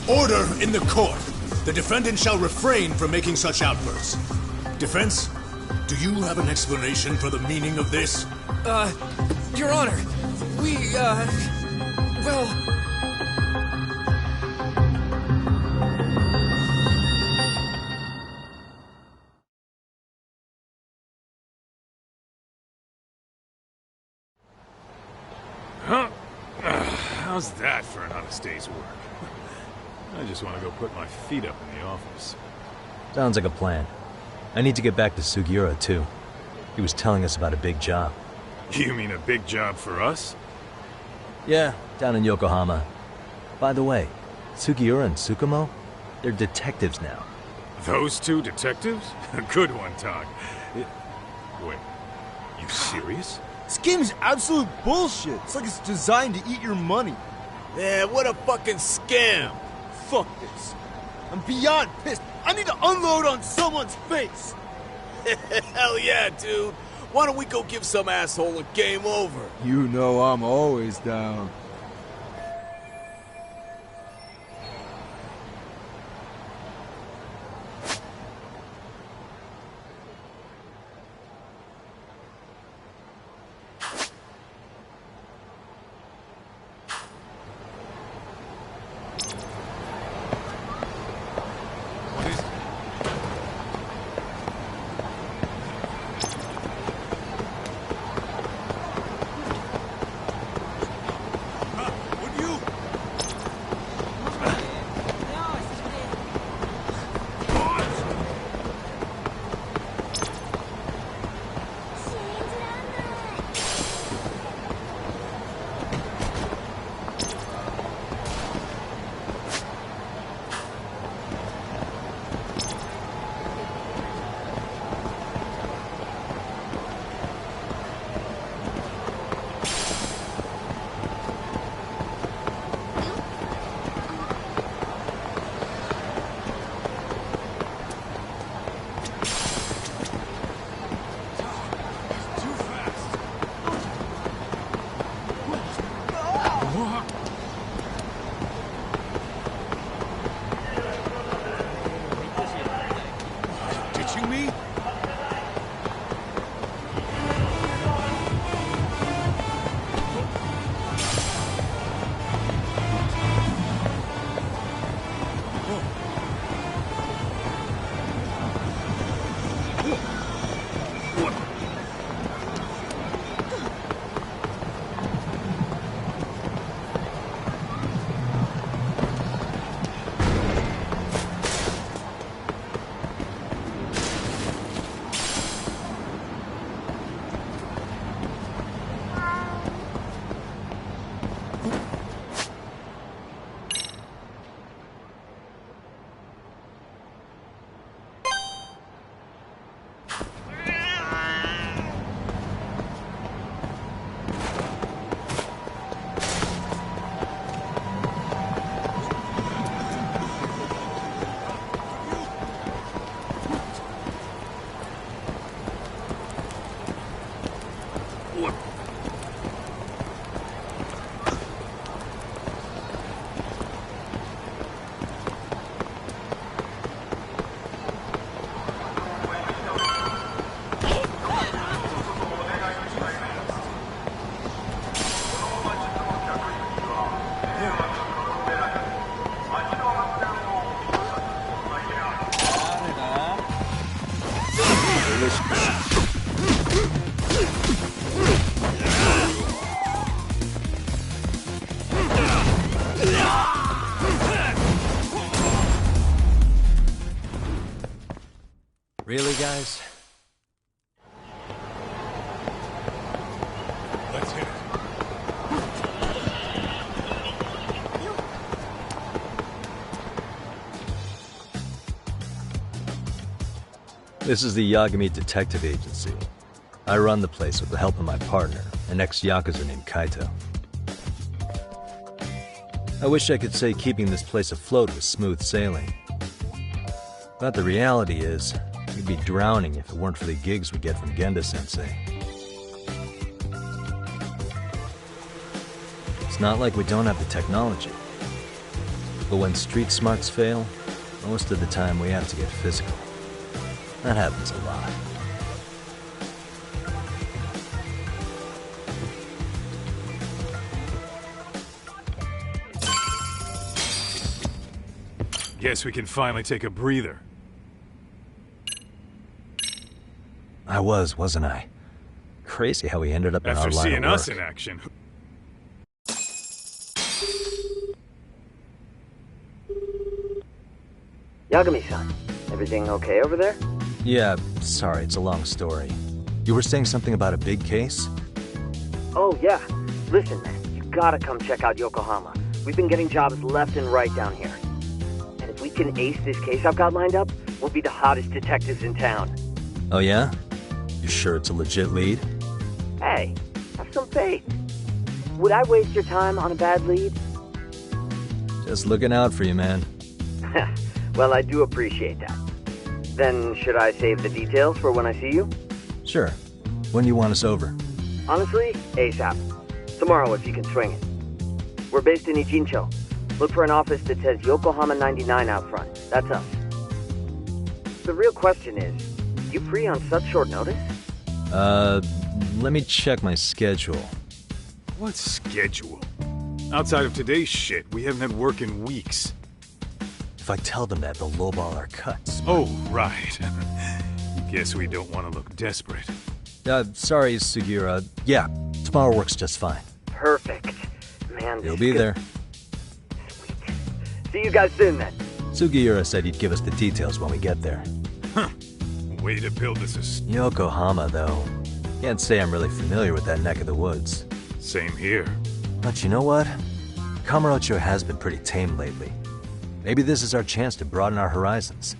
Order in the court! The defendant shall refrain from making such outbursts. Defense? Do you have an explanation for the meaning of this? Your Honor, well... How's that for an honest day's work? I just want to go put my feet up in the office. Sounds like a plan. I need to get back to Sugiura, too. He was telling us about a big job. You mean a big job for us? Yeah, down in Yokohama. By the way, Sugiura and Tsukumo, they're detectives now. Those two detectives? Good one, Todd. Wait, you serious? This game's absolute bullshit. It's like it's designed to eat your money. Yeah, what a fucking scam. Fuck this. I'm beyond pissed. I need to unload on someone's face. Hell yeah, dude. Why don't we go give some asshole a game over? You know I'm always down. Really, guys? Let's hit it. This is the Yagami Detective Agency. I run the place with the help of my partner, an ex-Yakuza named Kaito. I wish I could say keeping this place afloat was smooth sailing. But the reality is, we'd be drowning if it weren't for the gigs we get from Genda-sensei. It's not like we don't have the technology. But when street smarts fail, most of the time we have to get physical. That happens a lot. Guess we can finally take a breather. I wasn't I? Crazy how we ended up in our line of work. After seeing us in action. Yagami-san, everything okay over there? Yeah, sorry, it's a long story. You were saying something about a big case? Oh, yeah. Listen, man, you gotta come check out Yokohama. We've been getting jobs left and right down here. And if we can ace this case I've got lined up, we'll be the hottest detectives in town. Oh yeah? You sure it's a legit lead? Hey, have some faith. Would I waste your time on a bad lead? Just looking out for you, man. Well, I do appreciate that. Then should I save the details for when I see you? Sure. When do you want us over? Honestly, ASAP. Tomorrow if you can swing it. We're based in Ichincho. Look for an office that says Yokohama 99 out front. That's us. The real question is, you free on such short notice? Let me check my schedule. What schedule? Outside of today's shit, we haven't had work in weeks. If I tell them that, they'll lowball our cuts. Oh, right. Guess we don't want to look desperate. Sorry, Sugiura. Yeah, tomorrow works just fine. Perfect. Man, You'll be there. Sweet. See you guys soon, then. Sugiura said he'd give us the details when we get there. Huh. Way to build this Yokohama, though. Can't say I'm really familiar with that neck of the woods. Same here. But you know what? Kamurocho has been pretty tame lately. Maybe this is our chance to broaden our horizons.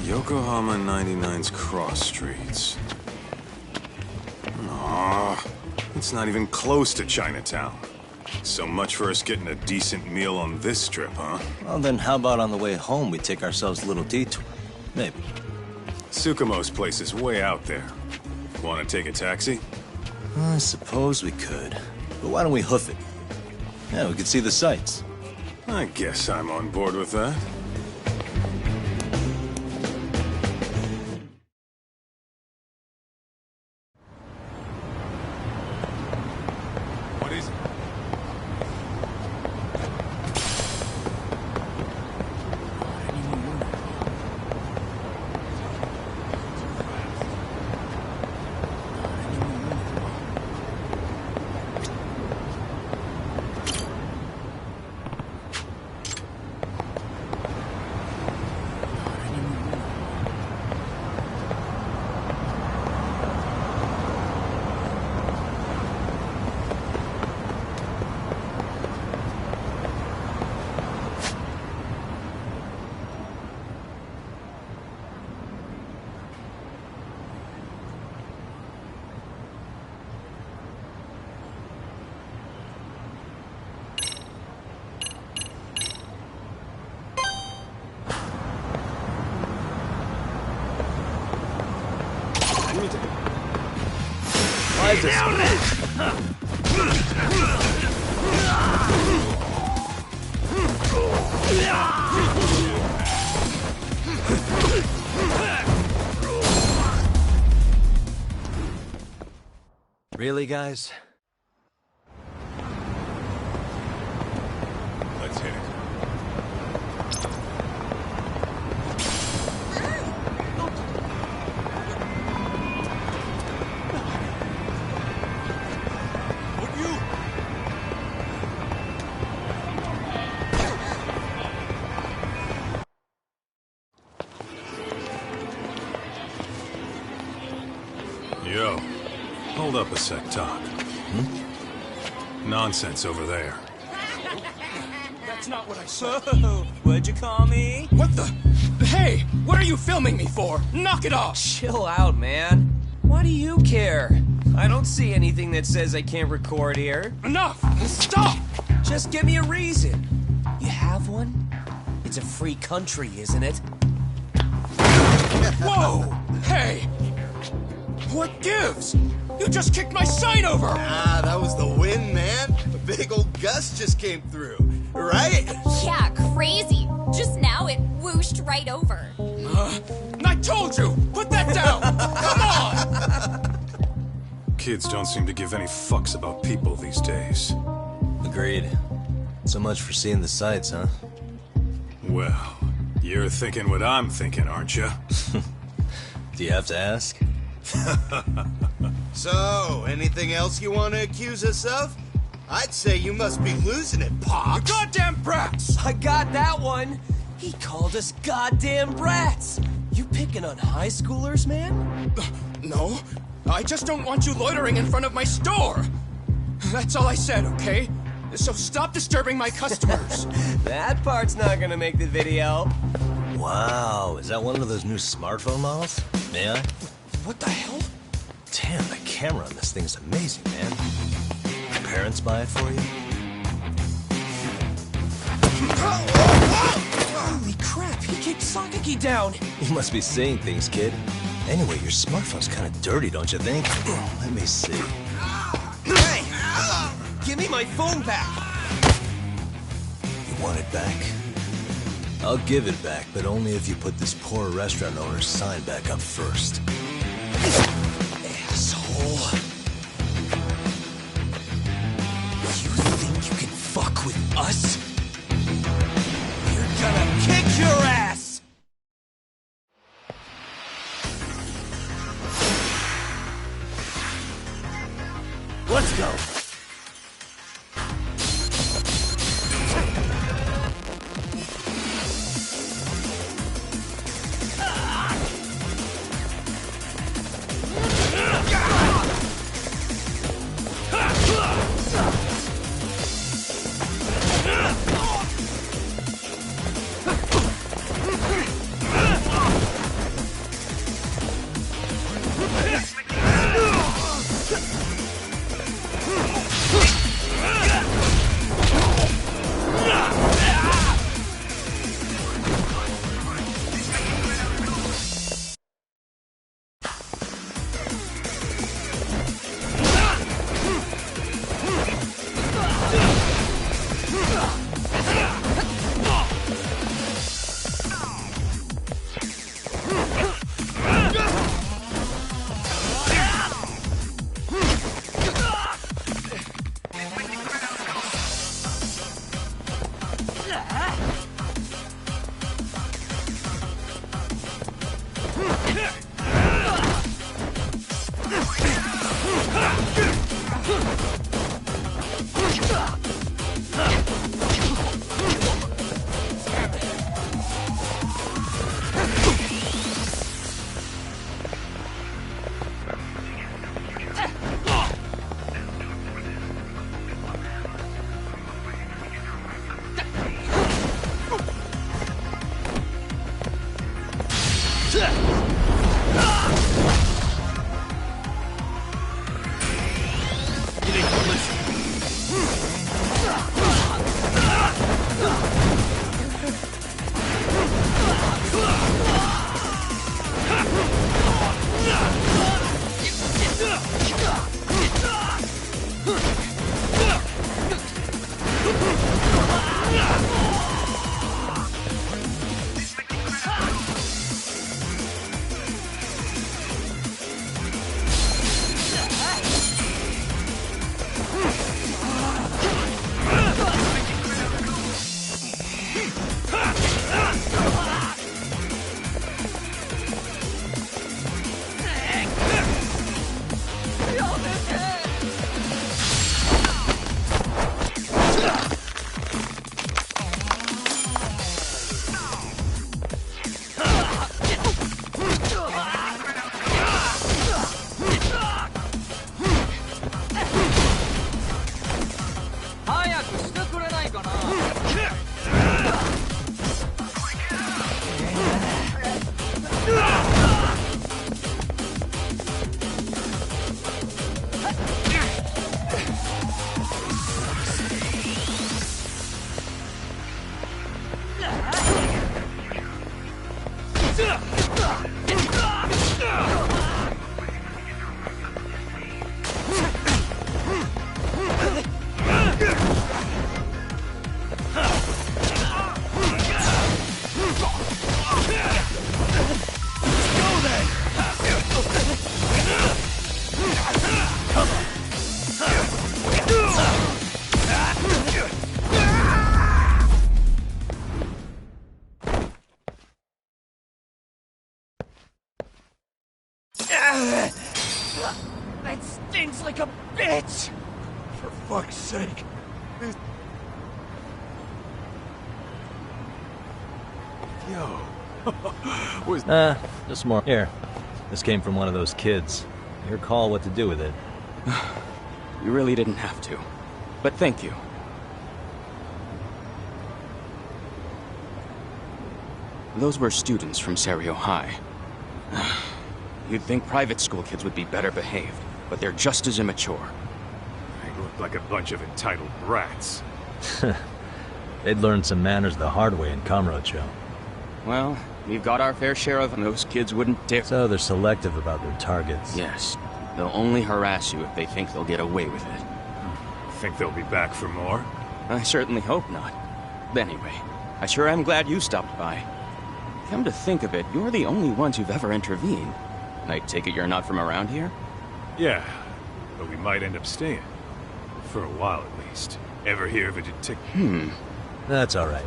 Yokohama 99's cross streets. Aw, it's not even close to Chinatown. So much for us getting a decent meal on this trip, huh? Well, then how about on the way home we take ourselves a little detour? Maybe. Tsukumo's place is way out there. Want to take a taxi? I suppose we could. But why don't we hoof it? Yeah, we could see the sights. I guess I'm on board with that. guy's a... Really, guys? Let's hit it. Yo, hold up a sec, Todd. Nonsense over there. That's not what I said. What'd you call me? What the? Hey, what are you filming me for? Knock it off! Chill out, man. Why do you care? I don't see anything that says I can't record here. Enough! Stop! Just give me a reason. You have one? It's a free country, isn't it? Whoa! Hey! What gives? You just kicked my sign over! Ah, that was the wind, man. A big old gust just came through, right? Yeah, crazy. Just now it whooshed right over. I told you! Put that down! Come on! Kids don't seem to give any fucks about people these days. Agreed. So much for seeing the sights, huh? Well, you're thinking what I'm thinking, aren't you? Do you have to ask? So, anything else you want to accuse us of? I'd say you must be losing it, Pops. You goddamn brats! I got that one! He called us goddamn brats! You picking on high schoolers, man? No, I just don't want you loitering in front of my store! That's all I said, okay? So stop disturbing my customers! That part's not gonna make the video. Wow, is that one of those new smartphone models? May I? What the hell? Damn, the camera on this thing's amazing, man. Your parents buy it for you? Holy crap, he kicked Sakaki down! You must be seeing things, kid. Anyway, your smartphone's kind of dirty, don't you think? Let me see. Hey! Give me my phone back! You want it back? I'll give it back, but only if you put this poor restaurant owner's sign back up first. Asshole. You think you can fuck with us? You're gonna kick your ass! Let's go! That stings like a bitch! For fuck's sake. Yo. Just more. Here. This came from one of those kids. Your call what to do with it. You really didn't have to. But thank you. Those were students from Serio High. You'd think private school kids would be better behaved, but they're just as immature. They look like a bunch of entitled brats. They'd learned some manners the hard way in Kamurocho. Well, we've got our fair share of them. Those kids wouldn't dare. So they're selective about their targets. Yes. They'll only harass you if they think they'll get away with it. Think they'll be back for more? I certainly hope not. Anyway, I sure am glad you stopped by. Come to think of it, you're the only ones who've ever intervened. I take it you're not from around here? Yeah, but we might end up staying. For a while, at least. Ever hear of a detective? That's all right.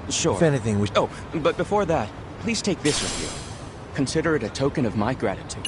Sure. If anything, we... Oh, but before that, please take this with you. Consider it a token of my gratitude.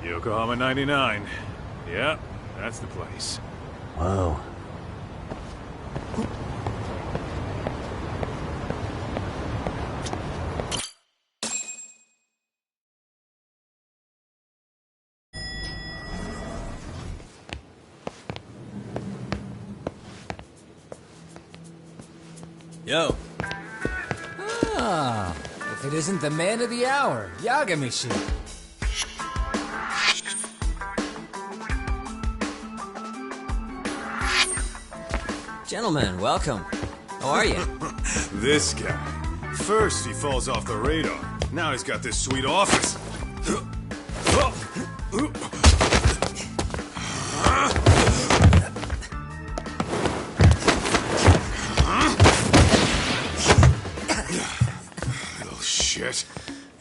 Yokohama 99. Yeah, that's the place. Whoa. Yo. Ah, if it isn't the man of the hour, Yagamishi. Gentlemen, welcome. How are you? This guy. First he falls off the radar. Now he's got this sweet office. Little shit.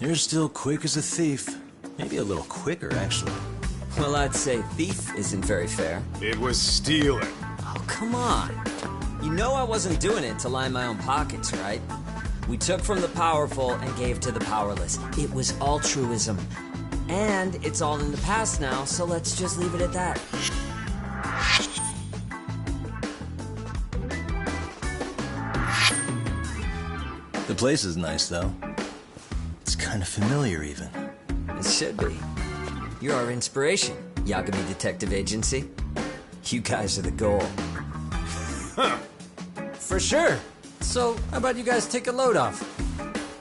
You're still quick as a thief. Maybe a little quicker, actually. Well, I'd say thief isn't very fair. It was stealing. Oh, come on. You know I wasn't doing it to line my own pockets, right? We took from the powerful and gave to the powerless. It was altruism. And it's all in the past now, so let's just leave it at that. The place is nice, though. It's kind of familiar, even. It should be. You're our inspiration, Yagami Detective Agency. You guys are the goal. For sure. So, how about you guys take a load off?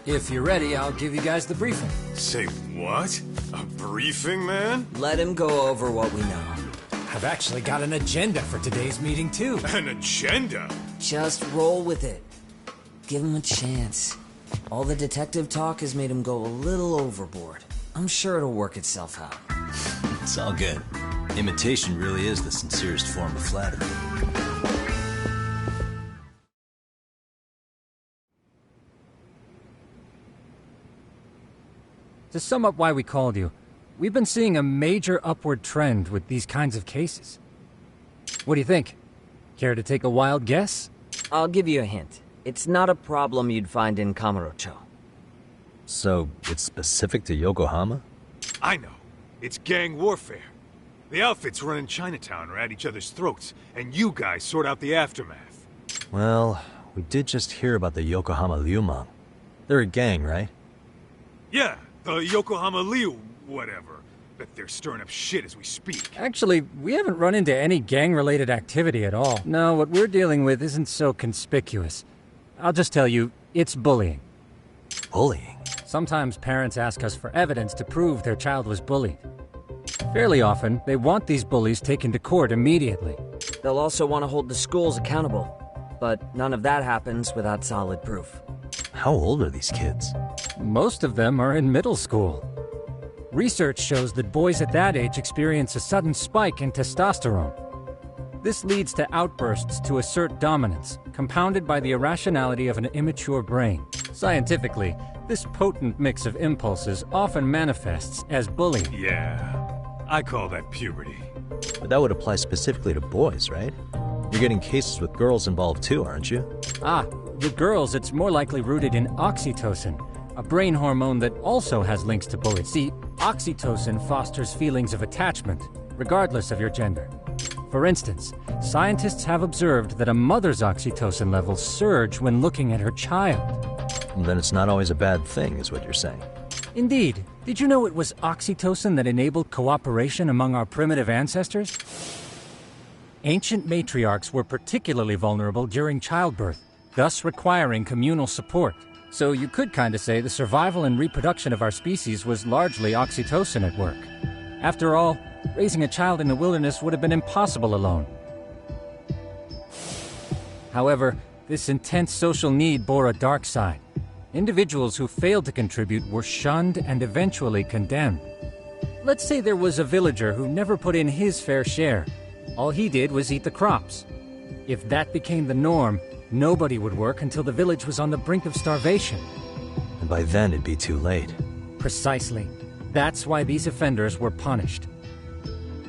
If you're ready, I'll give you guys the briefing. Say what? A briefing, man? Let him go over what we know. I've actually got an agenda for today's meeting, too. An agenda? Just roll with it. Give him a chance. All the detective talk has made him go a little overboard. I'm sure it'll work itself out. It's all good. Imitation really is the sincerest form of flattery. To sum up why we called you, we've been seeing a major upward trend with these kinds of cases. What do you think? Care to take a wild guess? I'll give you a hint. It's not a problem you'd find in Kamurocho. So, it's specific to Yokohama? I know. It's gang warfare. The outfits running Chinatown are at each other's throats, and you guys sort out the aftermath. Well, we did just hear about the Yokohama Liumang. They're a gang, right? Yeah, the Yokohama Liu, whatever. Bet they're stirring up shit as we speak. Actually, we haven't run into any gang-related activity at all. No, what we're dealing with isn't so conspicuous. I'll just tell you, it's bullying. Bullying? Sometimes parents ask us for evidence to prove their child was bullied. Fairly often, they want these bullies taken to court immediately. They'll also want to hold the schools accountable, but none of that happens without solid proof. How old are these kids? Most of them are in middle school. Research shows that boys at that age experience a sudden spike in testosterone. This leads to outbursts to assert dominance, compounded by the irrationality of an immature brain. Scientifically, this potent mix of impulses often manifests as bullying. Yeah, I call that puberty. But that would apply specifically to boys, right? You're getting cases with girls involved too, aren't you? With girls, it's more likely rooted in oxytocin, a brain hormone that also has links to bullying. See, oxytocin fosters feelings of attachment, regardless of your gender. For instance, scientists have observed that a mother's oxytocin levels surge when looking at her child. Then it's not always a bad thing, is what you're saying. Indeed. Did you know it was oxytocin that enabled cooperation among our primitive ancestors? Ancient matriarchs were particularly vulnerable during childbirth, thus requiring communal support. So you could kinda say the survival and reproduction of our species was largely oxytocin at work. After all, raising a child in the wilderness would have been impossible alone. However, this intense social need bore a dark side. Individuals who failed to contribute were shunned and eventually condemned. Let's say there was a villager who never put in his fair share. All he did was eat the crops. If that became the norm, nobody would work until the village was on the brink of starvation. And by then it'd be too late. Precisely. That's why these offenders were punished.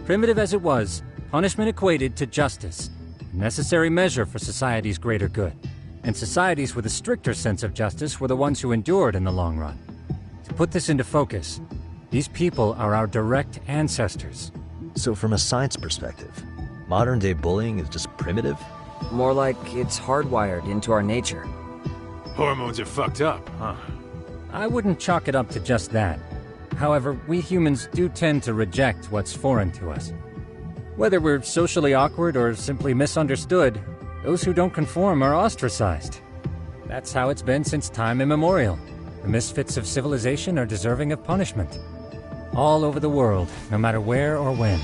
Primitive as it was, punishment equated to justice, a necessary measure for society's greater good. And societies with a stricter sense of justice were the ones who endured in the long run. To put this into focus, these people are our direct ancestors. So from a science perspective, modern-day bullying is just primitive? More like it's hardwired into our nature. Hormones are fucked up, huh? I wouldn't chalk it up to just that. However, we humans do tend to reject what's foreign to us. Whether we're socially awkward or simply misunderstood, those who don't conform are ostracized. That's how it's been since time immemorial. The misfits of civilization are deserving of punishment. All over the world, no matter where or when.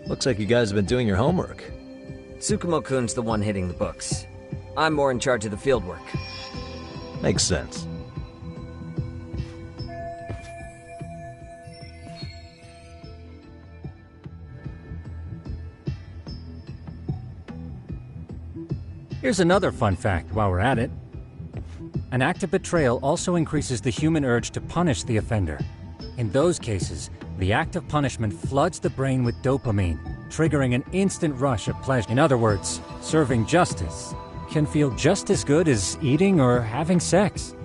Looks like you guys have been doing your homework. Tsukumo-kun's the one hitting the books. I'm more in charge of the fieldwork. Makes sense. Here's another fun fact while we're at it. An act of betrayal also increases the human urge to punish the offender. In those cases, the act of punishment floods the brain with dopamine, triggering an instant rush of pleasure. In other words, serving justice can feel just as good as eating or having sex.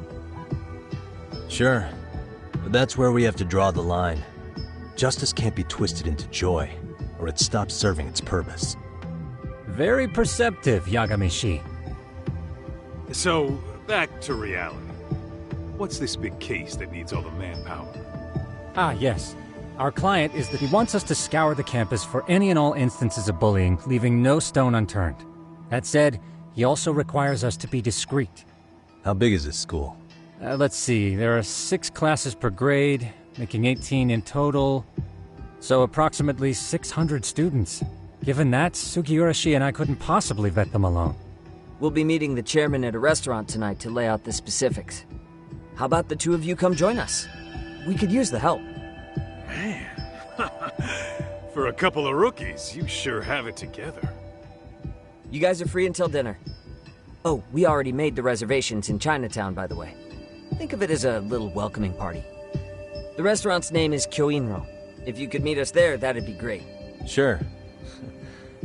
Sure, but that's where we have to draw the line. Justice can't be twisted into joy, or it stops serving its purpose. Very perceptive, Yagamishi. So, back to reality. What's this big case that needs all the manpower? Ah, yes. Our client is that he wants us to scour the campus for any and all instances of bullying, leaving no stone unturned. That said, he also requires us to be discreet. How big is this school? Let's see, there are 6 classes per grade, making 18 in total. So approximately 600 students. Given that, Sugiurashi and I couldn't possibly vet them alone. We'll be meeting the chairman at a restaurant tonight to lay out the specifics. How about the two of you come join us? We could use the help. Man, for a couple of rookies, you sure have it together. You guys are free until dinner. Oh, we already made the reservations in Chinatown, by the way. Think of it as a little welcoming party. The restaurant's name is Kyoinro. If you could meet us there, that'd be great. Sure.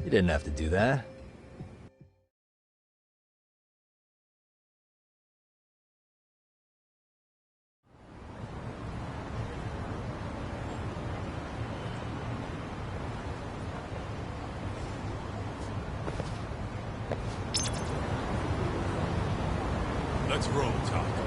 You didn't have to do that. Let's roll, Taco.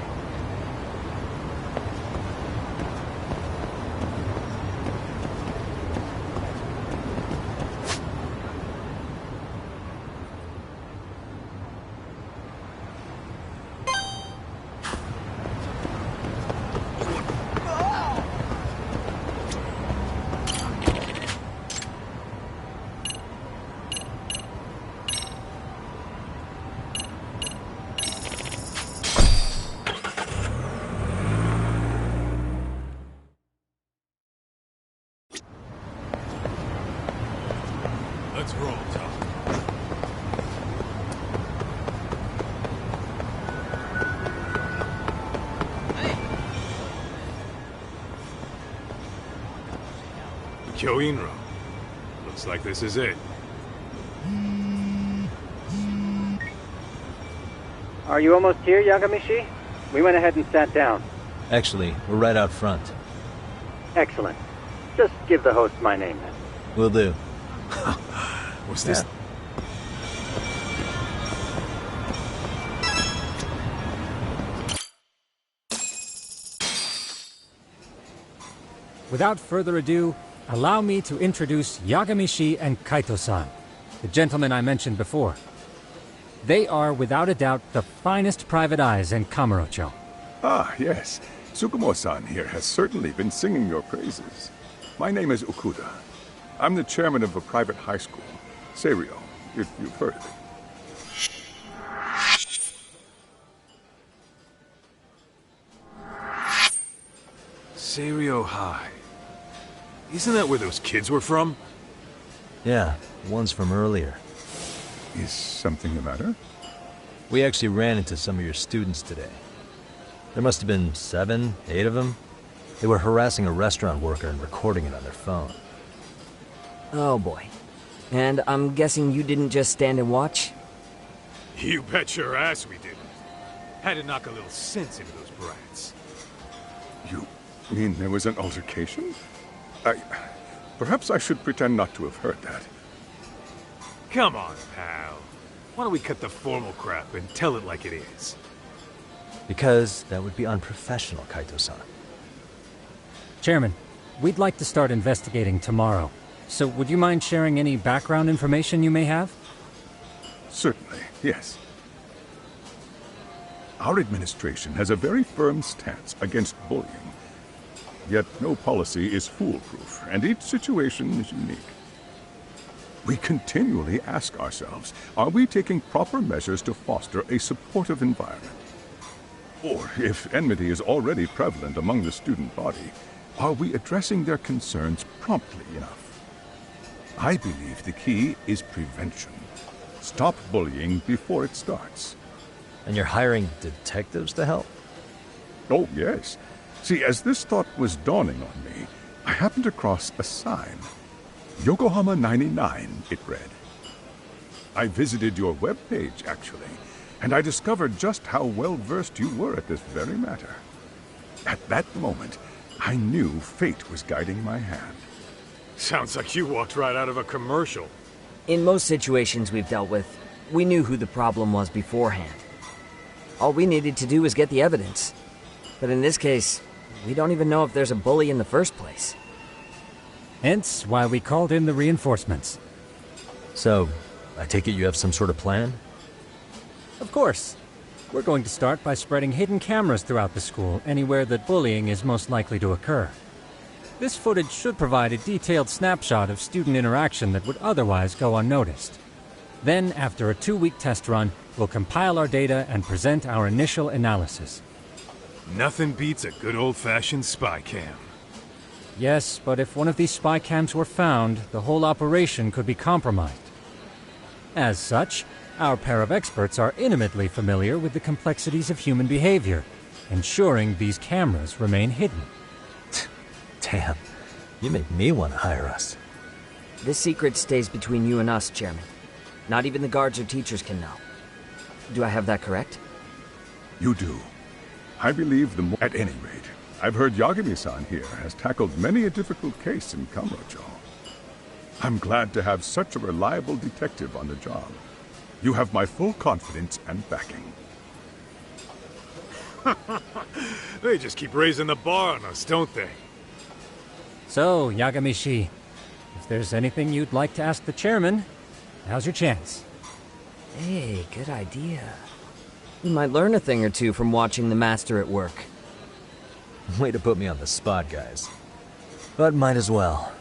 Let's roll, Taco. Kyoinro. Looks like this is it. Are you almost here, Yagamishi? We went ahead and sat down. Actually, we're right out front. Excellent. Just give the host my name then. Will do. What's this? Without further ado, allow me to introduce Yagamishi and Kaito-san, the gentlemen I mentioned before. They are, without a doubt, the finest private eyes in Kamurocho. Ah, yes. Tsukumo-san here has certainly been singing your praises. My name is Okuda. I'm the chairman of a private high school, Seiryo, if you've heard of it. Seiryo High. Isn't that where those kids were from? Yeah, one's from earlier. Is something the matter? We actually ran into some of your students today. There must have been 7, 8 of them. They were harassing a restaurant worker and recording it on their phone. Oh boy. And I'm guessing you didn't just stand and watch? You bet your ass we didn't. Had to knock a little sense into those brats. You mean there was an altercation? Perhaps I should pretend not to have heard that. Come on, pal. Why don't we cut the formal crap and tell it like it is? Because that would be unprofessional, Kaito-san. Chairman, we'd like to start investigating tomorrow. So would you mind sharing any background information you may have? Certainly, yes. Our administration has a very firm stance against bullying. Yet no policy is foolproof, and each situation is unique. We continually ask ourselves, are we taking proper measures to foster a supportive environment? Or, if enmity is already prevalent among the student body, are we addressing their concerns promptly enough? I believe the key is prevention. Stop bullying before it starts. And you're hiring detectives to help? Oh, yes. See, as this thought was dawning on me, I happened across a sign. Yokohama 99, it read. I visited your webpage, actually, and I discovered just how well-versed you were at this very matter. At that moment, I knew fate was guiding my hand. Sounds like you walked right out of a commercial. In most situations we've dealt with, we knew who the problem was beforehand. All we needed to do was get the evidence. But in this case, we don't even know if there's a bully in the first place. Hence why we called in the reinforcements. So, I take it you have some sort of plan? Of course. We're going to start by spreading hidden cameras throughout the school, anywhere that bullying is most likely to occur. This footage should provide a detailed snapshot of student interaction that would otherwise go unnoticed. Then, after a 2-week test run, we'll compile our data and present our initial analysis. Nothing beats a good old-fashioned spy cam. Yes, but if one of these spy cams were found, the whole operation could be compromised. As such, our pair of experts are intimately familiar with the complexities of human behavior, ensuring these cameras remain hidden. Damn, you make me want to hire us. This secret stays between you and us, Chairman. Not even the guards or teachers can know. Do I have that correct? You do. I believe the more... At any rate, I've heard Yagami-san here has tackled many a difficult case in Kamurocho. I'm glad to have such a reliable detective on the job. You have my full confidence and backing. They just keep raising the bar on us, don't they? So, Yagami-shi, if there's anything you'd like to ask the chairman, now's your chance. Hey, good idea. You might learn a thing or two from watching the master at work. Way to put me on the spot, guys. But might as well.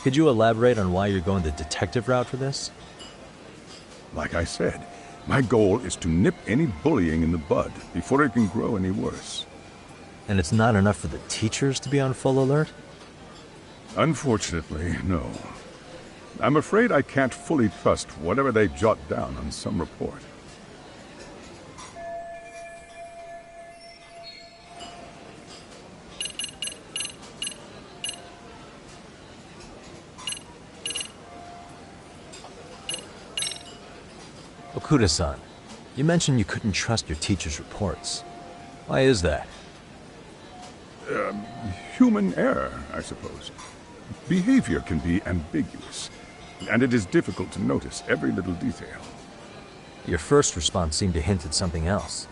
Could you elaborate on why you're going the detective route for this? Like I said, my goal is to nip any bullying in the bud before it can grow any worse. And it's not enough for the teachers to be on full alert? Unfortunately, no. I'm afraid I can't fully trust whatever they jot down on some report. Okuda-san, you mentioned you couldn't trust your teacher's reports. Why is that? Human error, I suppose. Behavior can be ambiguous, and it is difficult to notice every little detail. Your first response seemed to hint at something else.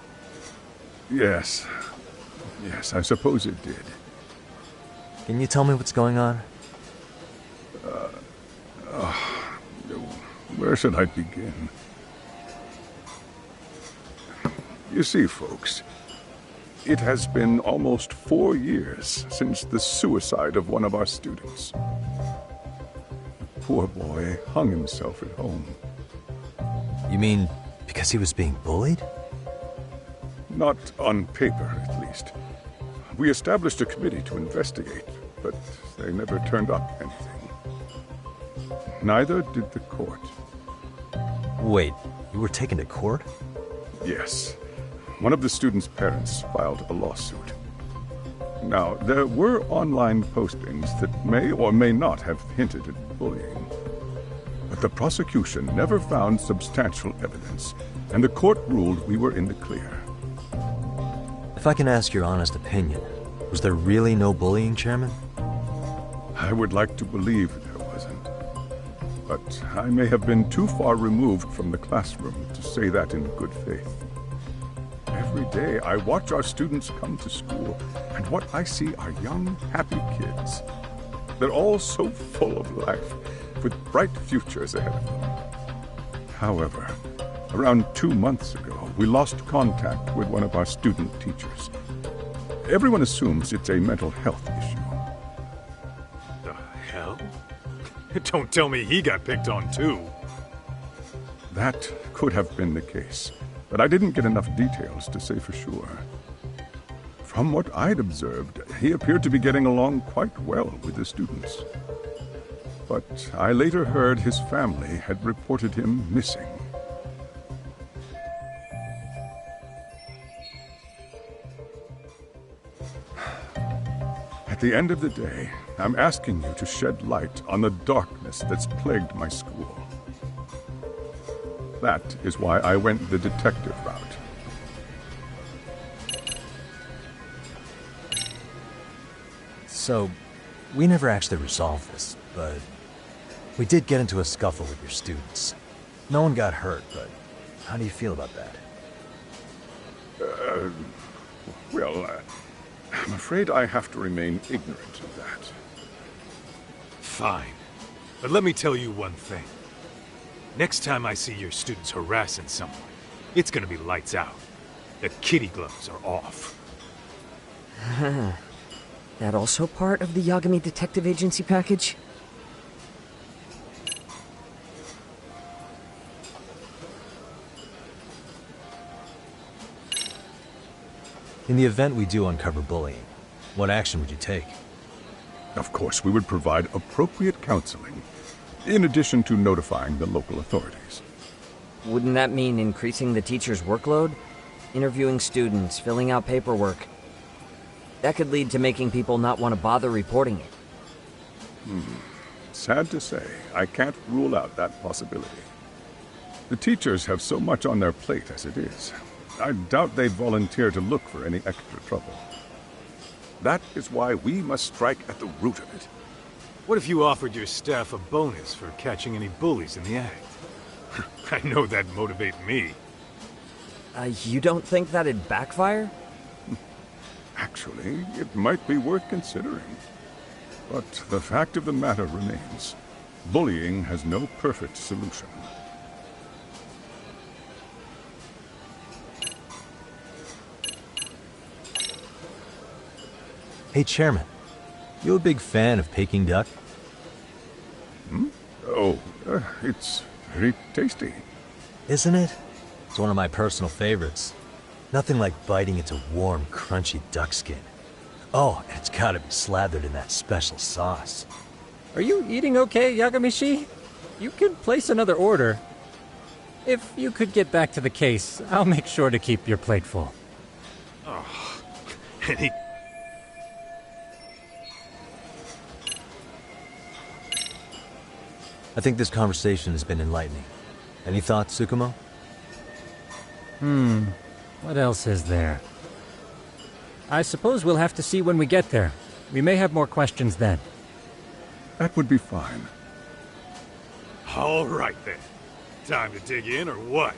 Yes. Yes, I suppose it did. Can you tell me what's going on? Where should I begin? You see, folks, it has been almost 4 years since the suicide of one of our students. The poor boy hung himself at home. You mean because he was being bullied? Not on paper, at least. We established a committee to investigate, but they never turned up anything. Neither did the court. Wait, you were taken to court? Yes. One of the students' parents filed a lawsuit. Now, there were online postings that may or may not have hinted at bullying. But the prosecution never found substantial evidence, and the court ruled we were in the clear. If I can ask your honest opinion, was there really no bullying, Chairman? I would like to believe there wasn't. But I may have been too far removed from the classroom to say that in good faith. Every day I watch our students come to school, and what I see are young, happy kids. They're all so full of life, with bright futures ahead of them. However, around 2 months ago, we lost contact with one of our student teachers. Everyone assumes it's a mental health issue. The hell? Don't tell me he got picked on too. That could have been the case, but I didn't get enough details to say for sure. From what I'd observed, he appeared to be getting along quite well with the students. But I later heard his family had reported him missing. At the end of the day, I'm asking you to shed light on the darkness that's plagued my school. That is why I went the detective route. So, we never actually resolved this, but we did get into a scuffle with your students. No one got hurt, but how do you feel about that? I'm afraid I have to remain ignorant of that. Fine. But let me tell you one thing. Next time I see your students harassing someone, it's gonna be lights out. The kitty gloves are off. That also part of the Yagami Detective Agency package? In the event we do uncover bullying, what action would you take? Of course, we would provide appropriate counseling, in addition to notifying the local authorities. Wouldn't that mean increasing the teacher's workload? Interviewing students, filling out paperwork. That could lead to making people not want to bother reporting it. Sad to say, I can't rule out that possibility. The teachers have so much on their plate as it is. I doubt they'd volunteer to look for any extra trouble. That is why we must strike at the root of it. What if you offered your staff a bonus for catching any bullies in the act? I know that'd motivate me. You don't think that'd backfire? Actually, it might be worth considering. But the fact of the matter remains, bullying has no perfect solution. Hey, Chairman. You a big fan of Peking duck? Oh, it's very tasty. Isn't it? It's one of my personal favorites. Nothing like biting into warm, crunchy duck skin. Oh, and it's gotta be slathered in that special sauce. Are you eating okay, Yagamishi? You can place another order. If you could get back to the case, I'll make sure to keep your plate full. Oh, and he... I think this conversation has been enlightening. Any thoughts, Tsukumo? What else is there? I suppose we'll have to see when we get there. We may have more questions then. That would be fine. All right, then. Time to dig in, or what?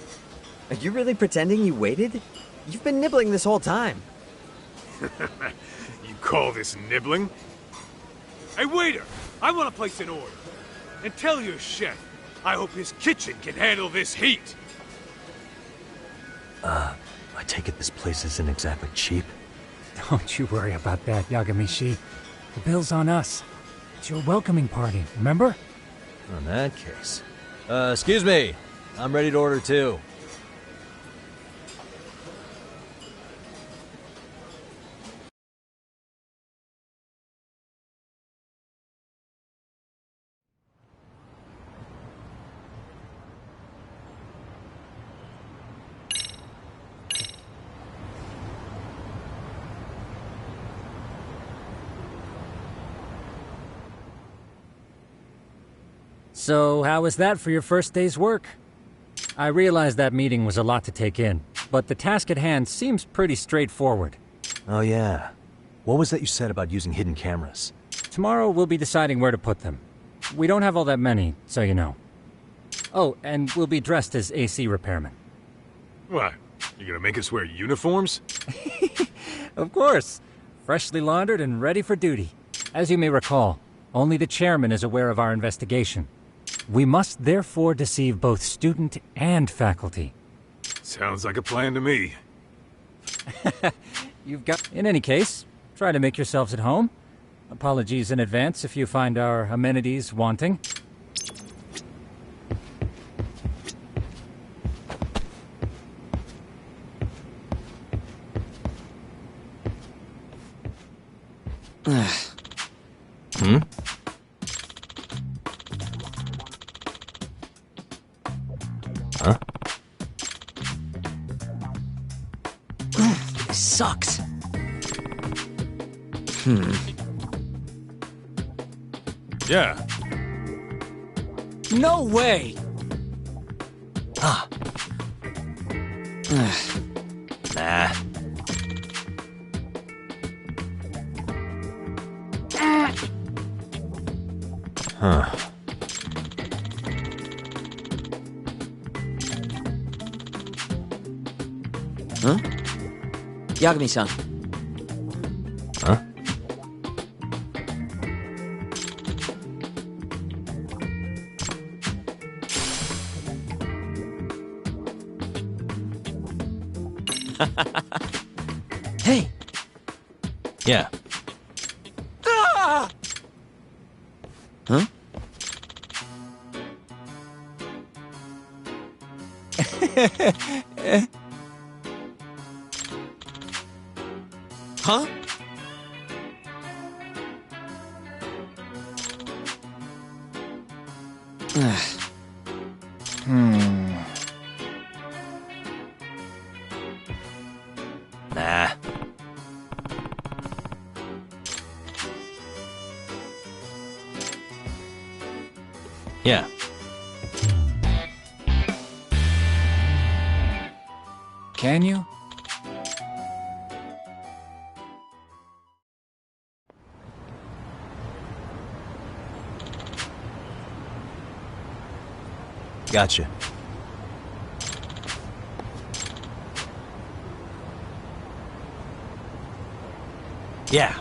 Are you really pretending you waited? You've been nibbling this whole time. You call this nibbling? Hey, waiter! I want to place an order. And tell your chef, I hope his kitchen can handle this heat. I take it this place isn't exactly cheap? Don't you worry about that, Yagamishi. The bill's on us. It's your welcoming party, remember? In that case. Excuse me. I'm ready to order too. So, how was that for your first day's work? I realize that meeting was a lot to take in, but the task at hand seems pretty straightforward. Oh yeah. What was that you said about using hidden cameras? Tomorrow we'll be deciding where to put them. We don't have all that many, so you know. Oh, and we'll be dressed as AC repairmen. What? You gonna make us wear uniforms? Of course. Freshly laundered and ready for duty. As you may recall, only the chairman is aware of our investigation. We must therefore deceive both student and faculty. Sounds like a plan to me. You've got... In any case, try to make yourselves at home. Apologies in advance if you find our amenities wanting. Huh? This sucks. Yeah. No way! Nah. Huh. Yagami-san. Hey! Yeah. Ah! Huh? Huh? Nah. Yeah. Can you? Gotcha. Yeah.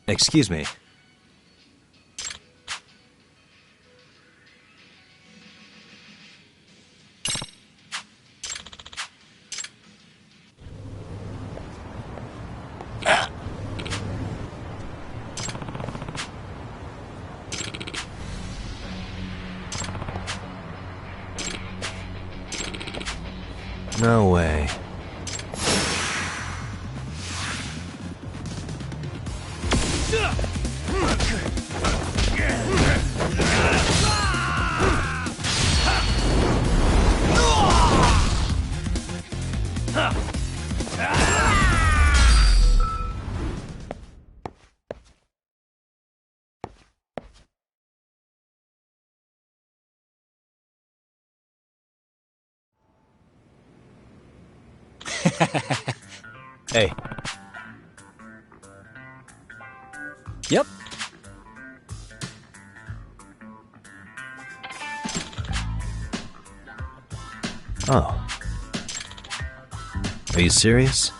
Excuse me. No way. Hey. Yep. Oh. Are you serious?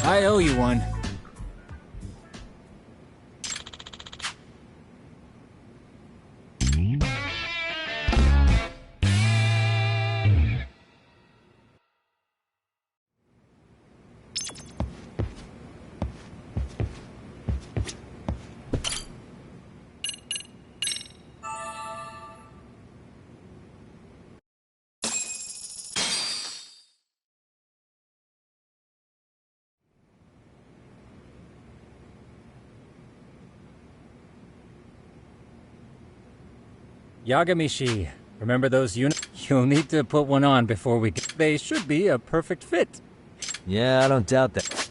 I owe you one. Yagamishi, remember those units? You'll need to put one on before we get... They should be a perfect fit. Yeah, I don't doubt that.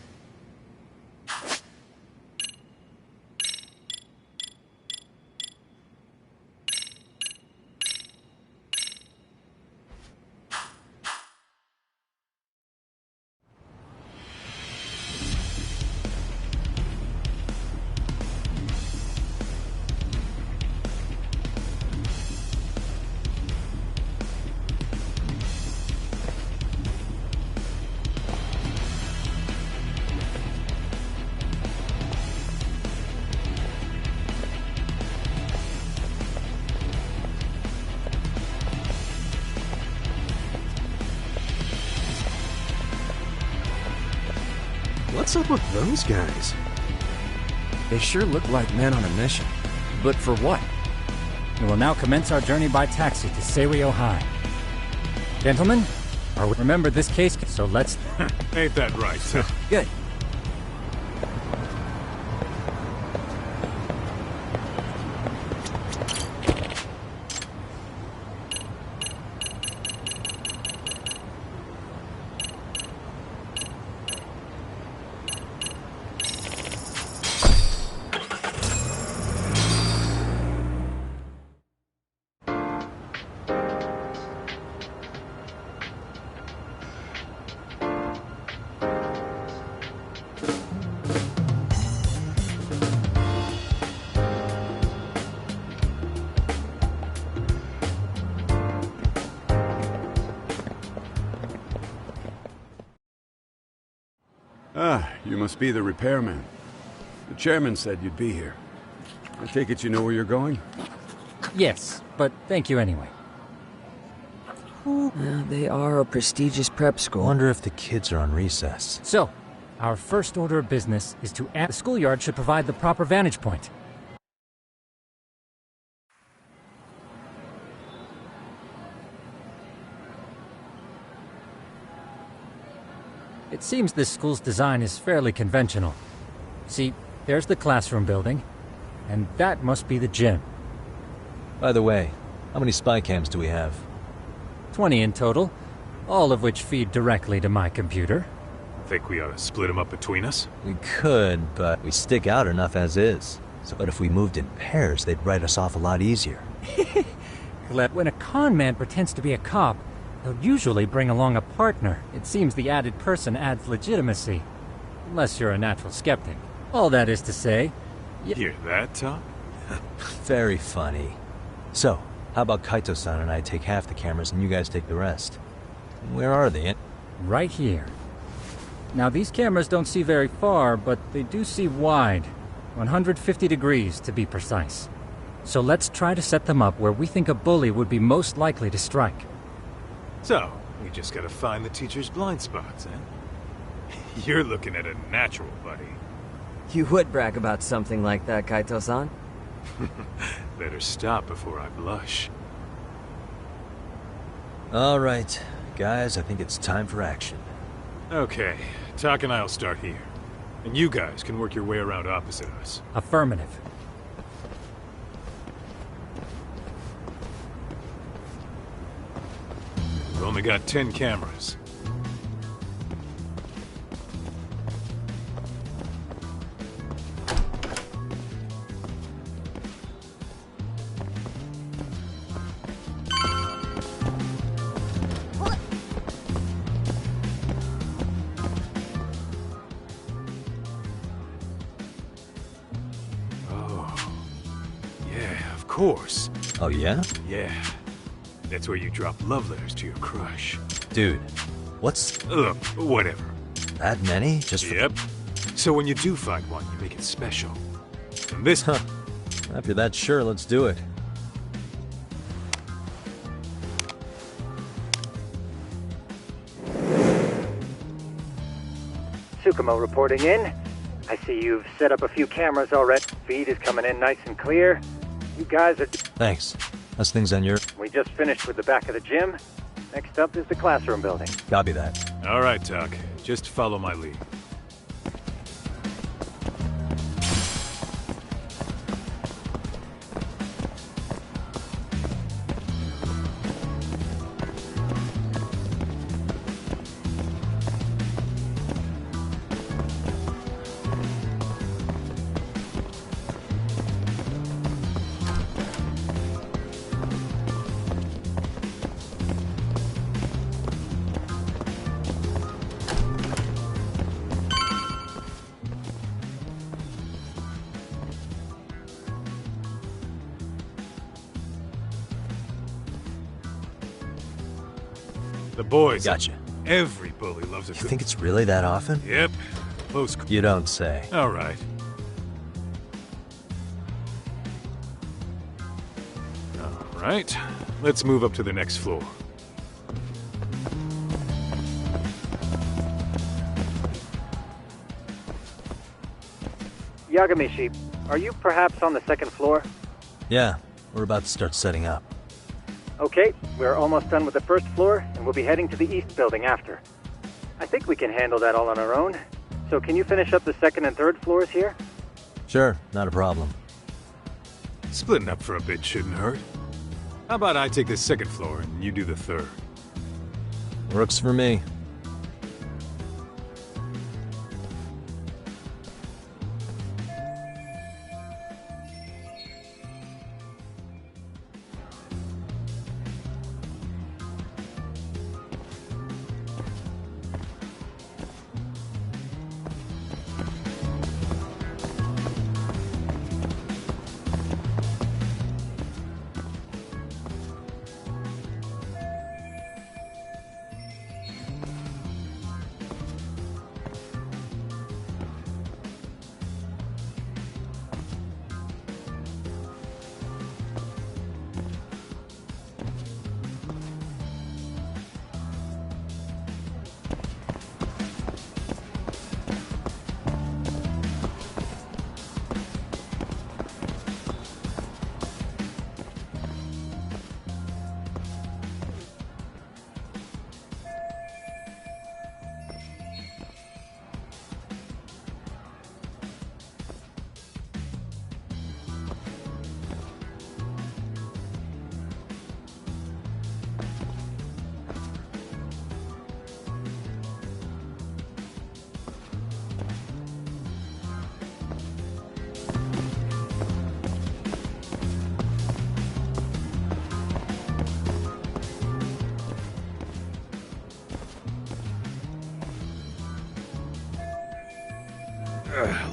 What's up with those guys? They sure look like men on a mission. But for what? We will now commence our journey by taxi to Seiryo High. Gentlemen, remember this case, so let's... Ain't that right, sir? Good. Ah, you must be the repairman. The chairman said you'd be here. I take it you know where you're going? Yes, but thank you anyway. They are a prestigious prep school. Wonder if the kids are on recess. So, our first order of business is to add the schoolyard should provide the proper vantage point. It seems this school's design is fairly conventional. See, there's the classroom building, and that must be the gym. By the way, how many spy cams do we have? 20 in total, all of which feed directly to my computer. Think we ought to split them up between us? We could, but we stick out enough as is. But if we moved in pairs, they'd write us off a lot easier. When a con man pretends to be a cop, they'll usually bring along a partner. It seems the added person adds legitimacy. Unless you're a natural skeptic. All that is to say... Hear that, Tom? Very funny. So, how about Kaito-san and I take half the cameras and you guys take the rest? Where are they? Right here. Now, these cameras don't see very far, but they do see wide. 150 degrees, to be precise. So let's try to set them up where we think a bully would be most likely to strike. So, we just gotta find the teacher's blind spots, eh? You're looking at a natural, buddy. You would brag about something like that, Kaito-san. Better stop before I blush. Alright, guys, I think it's time for action. Okay, Tak and I'll start here. And you guys can work your way around opposite us. Affirmative. We've only got 10 cameras. Course. Oh, yeah? Yeah. That's where you drop love letters to your crush. Dude, what's... Ugh, whatever. That many? Just for... Yep. So when you do find one, you make it special. And this... Huh. After that, sure, let's do it. Tsukumo reporting in. I see you've set up a few cameras already. Feed is coming in nice and clear. You guys are... Thanks. How's things on your... We just finished with the back of the gym. Next up is the classroom building. Copy that. All right, Tak. Just follow my lead. The boys. Gotcha. Every bully loves a You good... think it's really that often? Yep. Close... You don't say. All right. All right. Let's move up to the next floor. Yagamishi, are you perhaps on the second floor? Yeah, we're about to start setting up. Okay, we're almost done with the first floor, and we'll be heading to the east building after. I think we can handle that all on our own. So can you finish up the second and third floors here? Sure, not a problem. Splitting up for a bit shouldn't hurt. How about I take the second floor and you do the third? Works for me.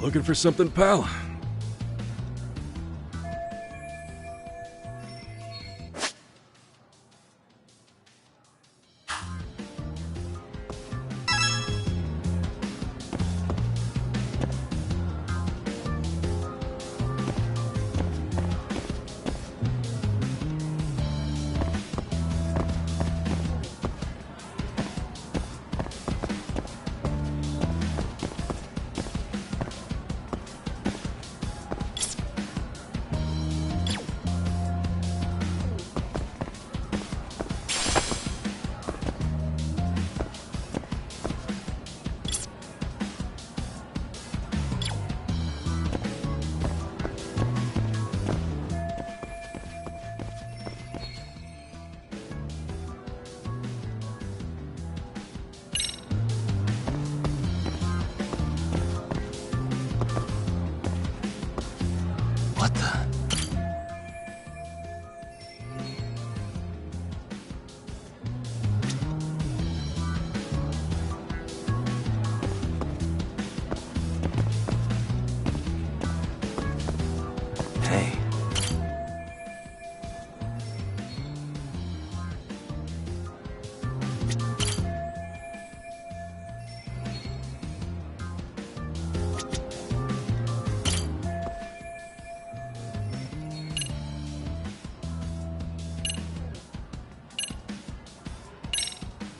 Looking for something, pal? What the? Hey.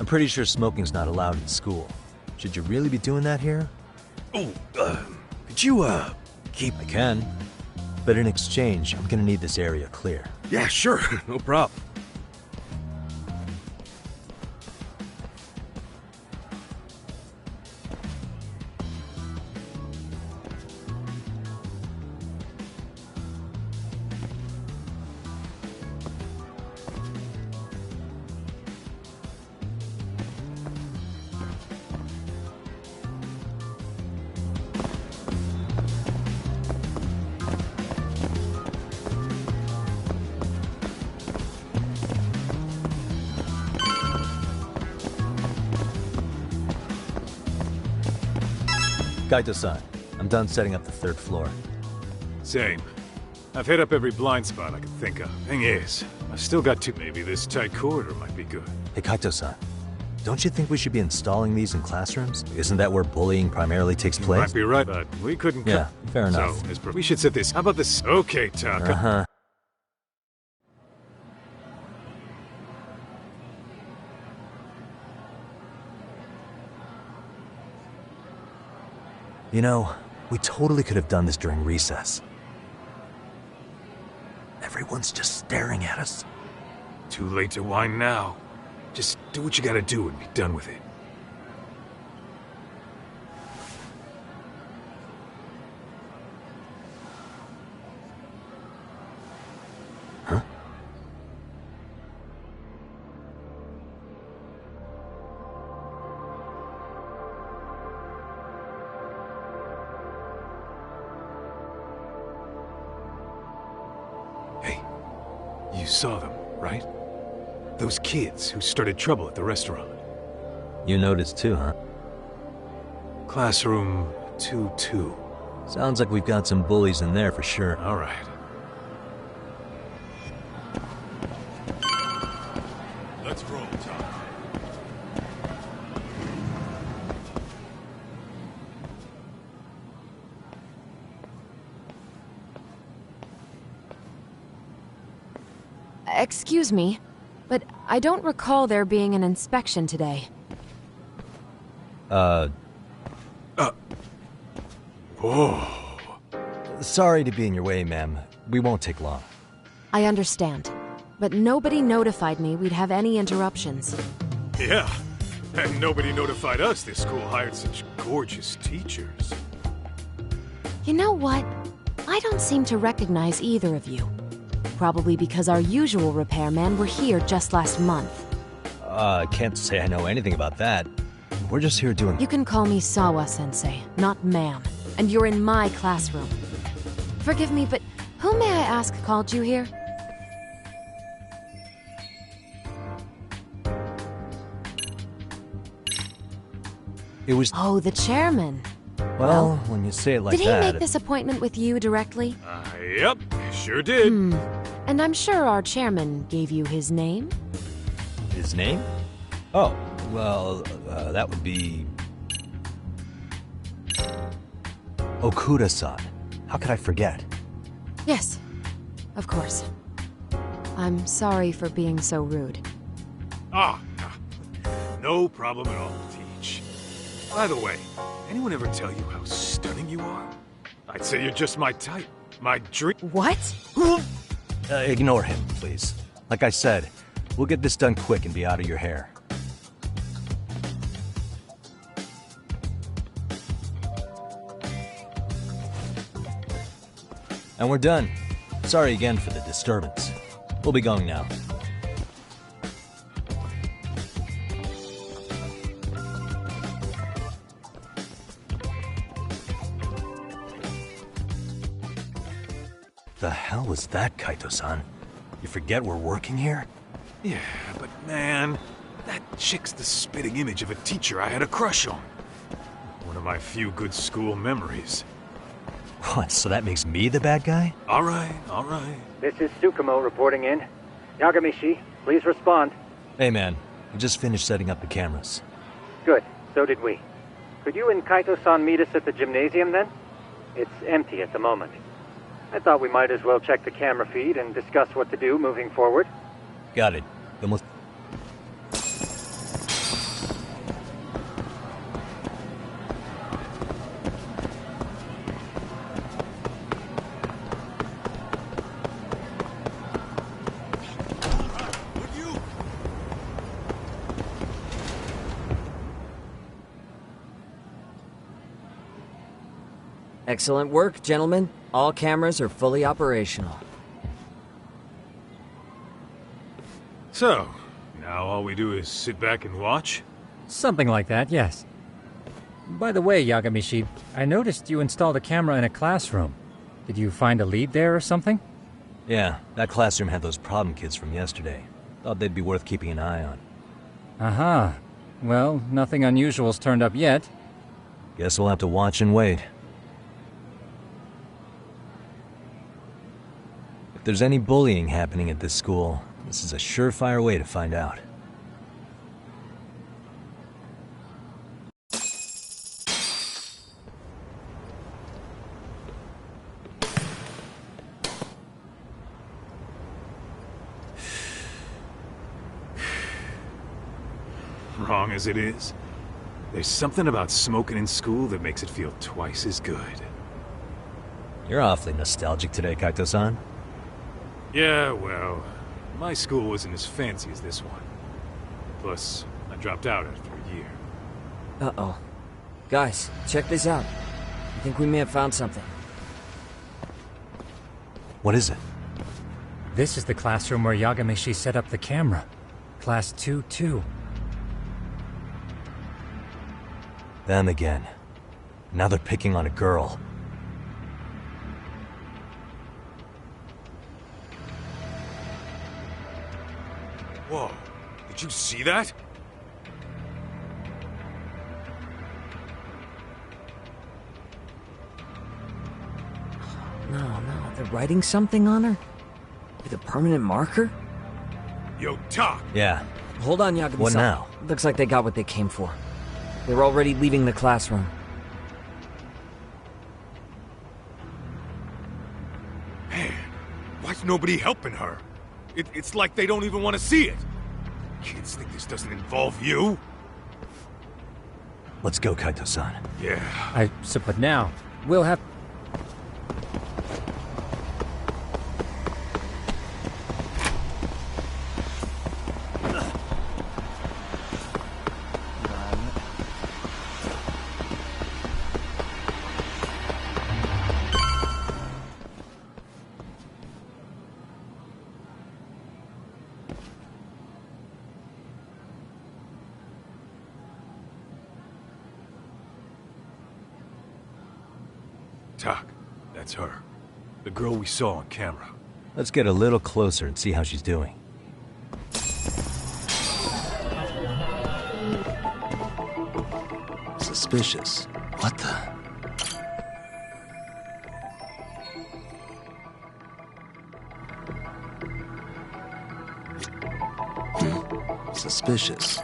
I'm pretty sure smoking's not allowed in school. Should you really be doing that here? Oh, could you, keep... I can. But in exchange, I'm gonna need this area clear. Yeah, sure. No problem. Kaito-san, I'm done setting up the third floor. Same. I've hit up every blind spot I could think of. Thing is, I've still got two. Maybe this tight corridor might be good. Hey, Kaito-san, don't you think we should be installing these in classrooms? Isn't that where bullying primarily takes place? Might be right, but we couldn't... Yeah, fair enough. So, we should set this... How about this? Okay, Taka. Uh-huh. You know, we totally could have done this during recess. Everyone's just staring at us. Too late to whine now. Just do what you gotta do and be done with it. Huh? Hey, you saw them, right? Those kids who started trouble at the restaurant. You noticed too, huh? Classroom 2-2. Sounds like we've got some bullies in there for sure. All right. Let's roll, Tom. Excuse me, but I don't recall there being an inspection today. Whoa. Sorry to be in your way, ma'am. We won't take long. I understand, but nobody notified me we'd have any interruptions. Yeah, and nobody notified us this school hired such gorgeous teachers. You know what? I don't seem to recognize either of you. Probably because our usual repairmen were here just last month. I can't say I know anything about that. We're just here doing... You can call me Sawa-sensei, not ma'am. And you're in my classroom. Forgive me, but who may I ask called you here? It was... Oh, the chairman. Well, when you say it like that... Did he make this appointment with you directly? Yep, sure did. And I'm sure our chairman gave you his name? His name? Oh, well, that would be... Okuda-san. How could I forget? Yes, of course. I'm sorry for being so rude. No problem at all, Teach. By the way, anyone ever tell you how stunning you are? I'd say you're just my type. My dream... What? Ignore him, please. Like I said, we'll get this done quick and be out of your hair. And we're done. Sorry again for the disturbance. We'll be going now. The hell was that, Kaito-san? You forget we're working here? Yeah, but man, that chick's the spitting image of a teacher I had a crush on. One of my few good school memories. What, so that makes me the bad guy? All right, all right. This is Tsukumo reporting in. Yagamishi, please respond. Hey man, we just finished setting up the cameras. Good, so did we. Could you and Kaito-san meet us at the gymnasium then? It's empty at the moment. I thought we might as well check the camera feed and discuss what to do moving forward. Got it. Then we'll... Excellent work, gentlemen. All cameras are fully operational. So, now all we do is sit back and watch? Something like that, yes. By the way, Yagamishi, I noticed you installed a camera in a classroom. Did you find a lead there or something? Yeah, that classroom had those problem kids from yesterday. Thought they'd be worth keeping an eye on. Aha. Well, nothing unusual's turned up yet. Guess we'll have to watch and wait. If there's any bullying happening at this school, this is a surefire way to find out. wrong as it is, there's something about smoking in school that makes it feel twice as good. You're awfully nostalgic today, Kaito-san. Yeah, well, my school wasn't as fancy as this one. Plus, I dropped out after a year. Uh-oh. Guys, check this out. I think we may have found something. What is it? This is the classroom where Yagamishi set up the camera. Class 2-2. Them again. Now they're picking on a girl. Whoa, did you see that? No, they're writing something on her? With a permanent marker? Yo, talk! Yeah. Hold on, Yagami-san. What now? Looks like they got what they came for. They're already leaving the classroom. Man, why's nobody helping her? It's like they don't even want to see it. Kids think this doesn't involve you? Let's go, Kaito-san. Yeah. But now, we'll have... Tak, that's her. The girl we saw on camera. Let's get a little closer and see how she's doing. Suspicious. What the? Suspicious.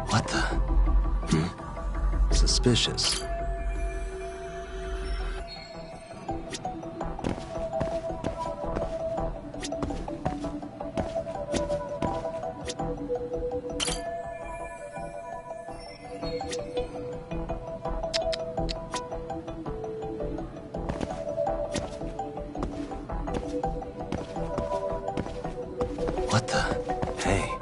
What the? Suspicious. What the? Hey.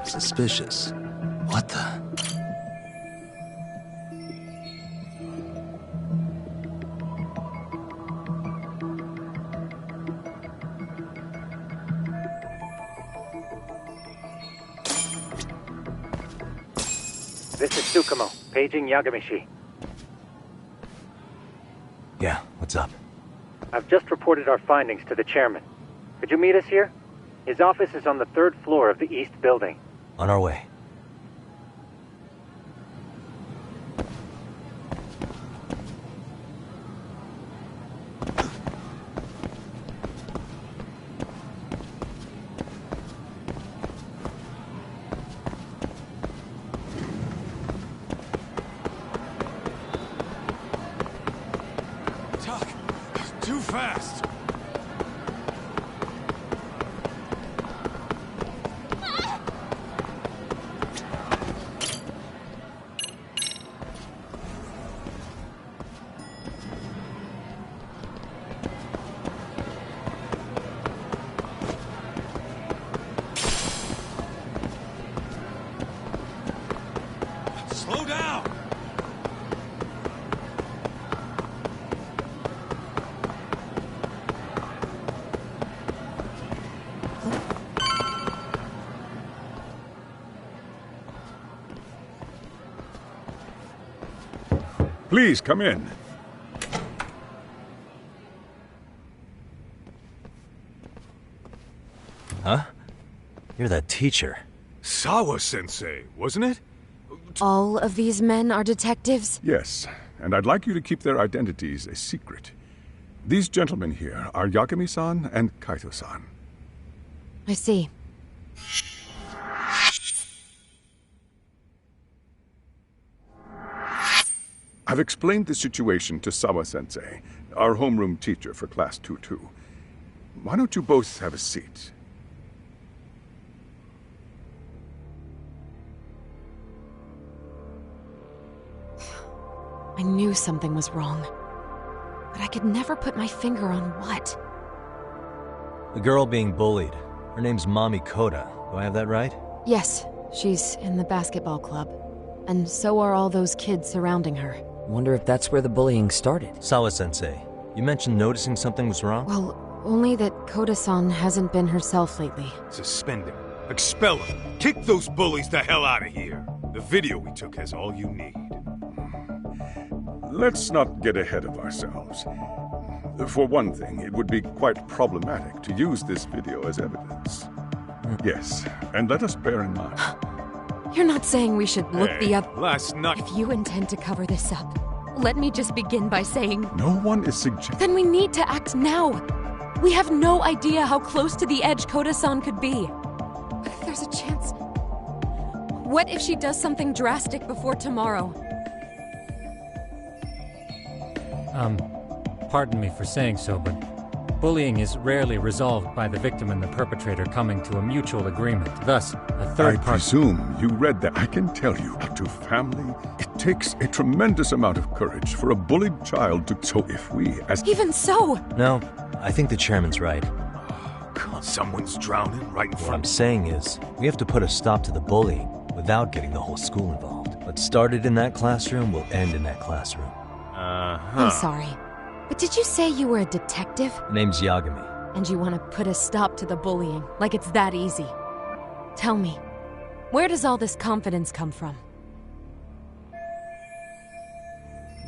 Suspicious. What the? This is Tsukumo, paging Yagamishi. Yeah, what's up? I've just reported our findings to the chairman. Could you meet us here? His office is on the 3rd floor of the East Building. On our way. Tak, too fast. Slow down! Please, come in. Huh? You're that teacher. Sawa-sensei, wasn't it? All of these men are detectives? Yes, and I'd like you to keep their identities a secret. These gentlemen here are Yagami-san and Kaito-san. I see. I've explained the situation to Sawa-sensei, our homeroom teacher for Class 2-2. Why don't you both have a seat? I knew something was wrong, but I could never put my finger on what. The girl being bullied. Her name's Mami Koda. Do I have that right? Yes, she's in the basketball club. And so are all those kids surrounding her. Wonder if that's where the bullying started. Sawa-sensei, you mentioned noticing something was wrong? Well, only that Koda-san hasn't been herself lately. Suspend him. Expel him. Kick those bullies the hell out of here. The video we took has all you need. Let's not get ahead of ourselves. For one thing, it would be quite problematic to use this video as evidence. Yes, and let us bear in mind. You're not saying we should look last night. If you intend to cover this up, let me just begin by saying... No one is suggesting... Then we need to act now. We have no idea how close to the edge Koda-san could be. But if there's a chance... What if she does something drastic before tomorrow? Pardon me for saying so, but bullying is rarely resolved by the victim and the perpetrator coming to a mutual agreement. Thus, a third party... I presume you read that. I can tell you, to family, it takes a tremendous amount of courage for a bullied child to... So if we, as... Even so! No, I think the chairman's right. God, someone's drowning right in front. What I'm saying is, we have to put a stop to the bullying without getting the whole school involved. What started in that classroom will end in that classroom. I'm sorry, but did you say you were a detective? Name's Yagami. And you want to put a stop to the bullying, like it's that easy. Tell me, where does all this confidence come from?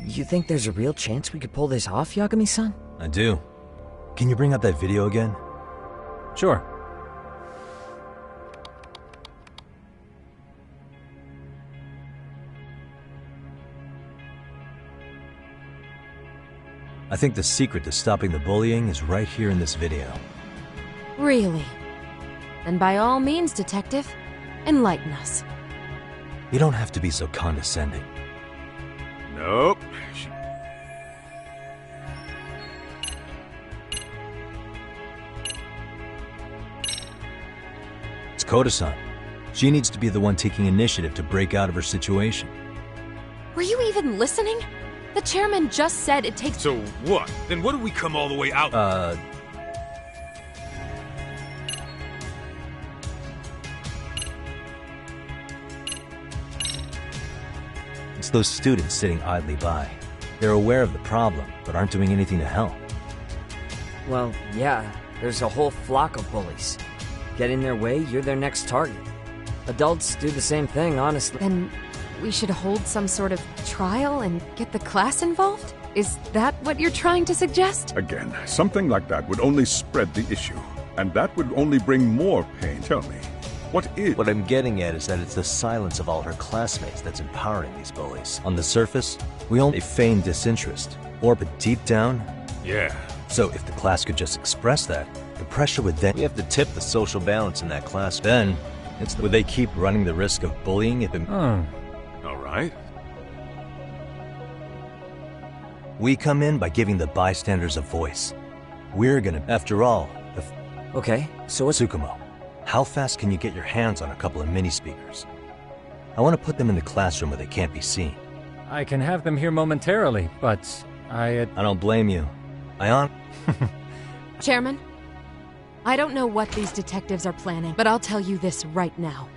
You think there's a real chance we could pull this off, Yagami-san? I do. Can you bring up that video again? Sure. I think the secret to stopping the bullying is right here in this video. Really? Then by all means, detective, enlighten us. You don't have to be so condescending. Nope. It's Koda-san. She needs to be the one taking initiative to break out of her situation. Were you even listening? The chairman just said it takes... So what? Then what do we come all the way out? It's those students sitting idly by. They're aware of the problem, but aren't doing anything to help. Well, yeah, there's a whole flock of bullies. Get in their way, you're their next target. Adults do the same thing, honestly. Then we should hold some sort of trial and get the class involved? Is that what you're trying to suggest? Again, something like that would only spread the issue, and that would only bring more pain. Tell me, what is... What I'm getting at is that it's the silence of all her classmates that's empowering these bullies. On the surface, we only feign disinterest. But deep down... Yeah. So if the class could just express that, the pressure would then... We have to tip the social balance in that class. Then, would they keep running the risk of bullying if it... All right. We come in by giving the bystanders a voice. We're gonna... After all, Okay, so what's... Tsukumo, how fast can you get your hands on a couple of mini-speakers? I want to put them in the classroom where they can't be seen. I can have them here momentarily, but I don't blame you. Chairman, I don't know what these detectives are planning, but I'll tell you this right now.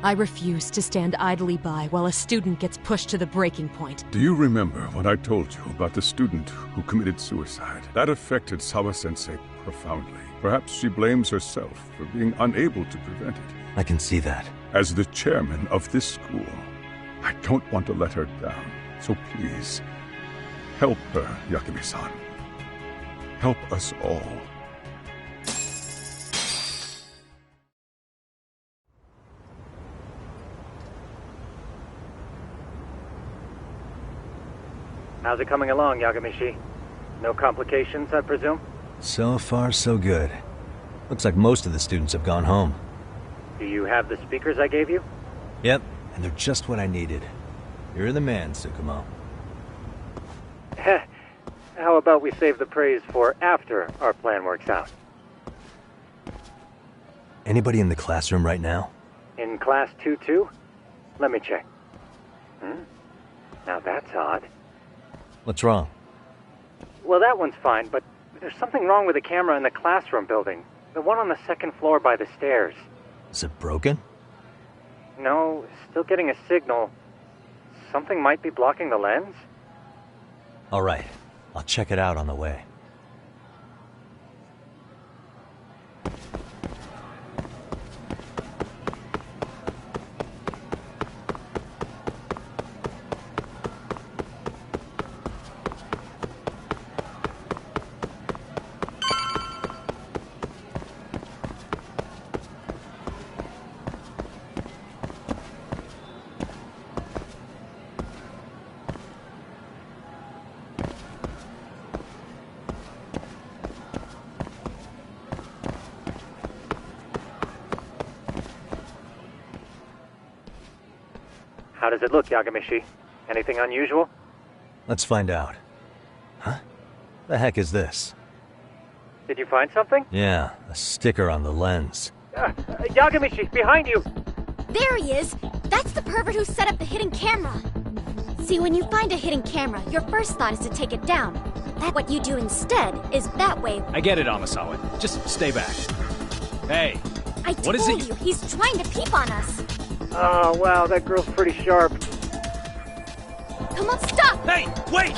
I refuse to stand idly by while a student gets pushed to the breaking point. Do you remember what I told you about the student who committed suicide? That affected Sawa-sensei profoundly. Perhaps she blames herself for being unable to prevent it. I can see that. As the chairman of this school, I don't want to let her down. So please, help her, Yakumi-san. Help us all. How's it coming along, Yagamishi? No complications, I presume? So far, so good. Looks like most of the students have gone home. Do you have the speakers I gave you? Yep, and they're just what I needed. You're the man, Tsukumo. How about we save the praise for after our plan works out? Anybody in the classroom right now? In class 2-2? Let me check. Now that's odd. What's wrong? Well, that one's fine, but there's something wrong with the camera in the classroom building. The one on the second floor by the stairs. Is it broken? No, still getting a signal. Something might be blocking the lens? All right, I'll check it out on the way. How does it look, Yagamishi? Anything unusual? Let's find out. Huh? The heck is this? Did you find something? Yeah, a sticker on the lens. Yagamishi, behind you! There he is! That's the pervert who set up the hidden camera. See, when you find a hidden camera, your first thought is to take it down. That what you do instead is that way. I get it, Amasawa. Just stay back. Hey, what is it? You, he's trying to peep on us. Oh, wow, that girl's pretty sharp. Come on, stop! Hey, wait!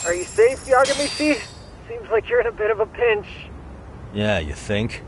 Are you safe, Yagamishi? Seems like you're in a bit of a pinch. Yeah, you think?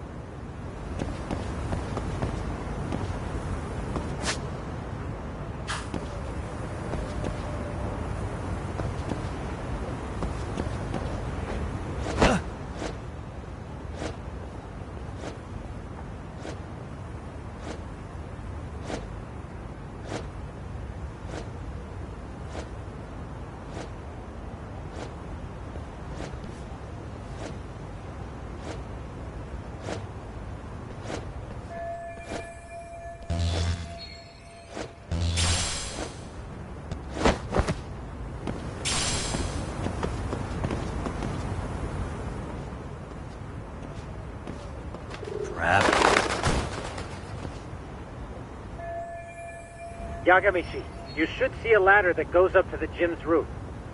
Yagamishi, you should see a ladder that goes up to the gym's roof.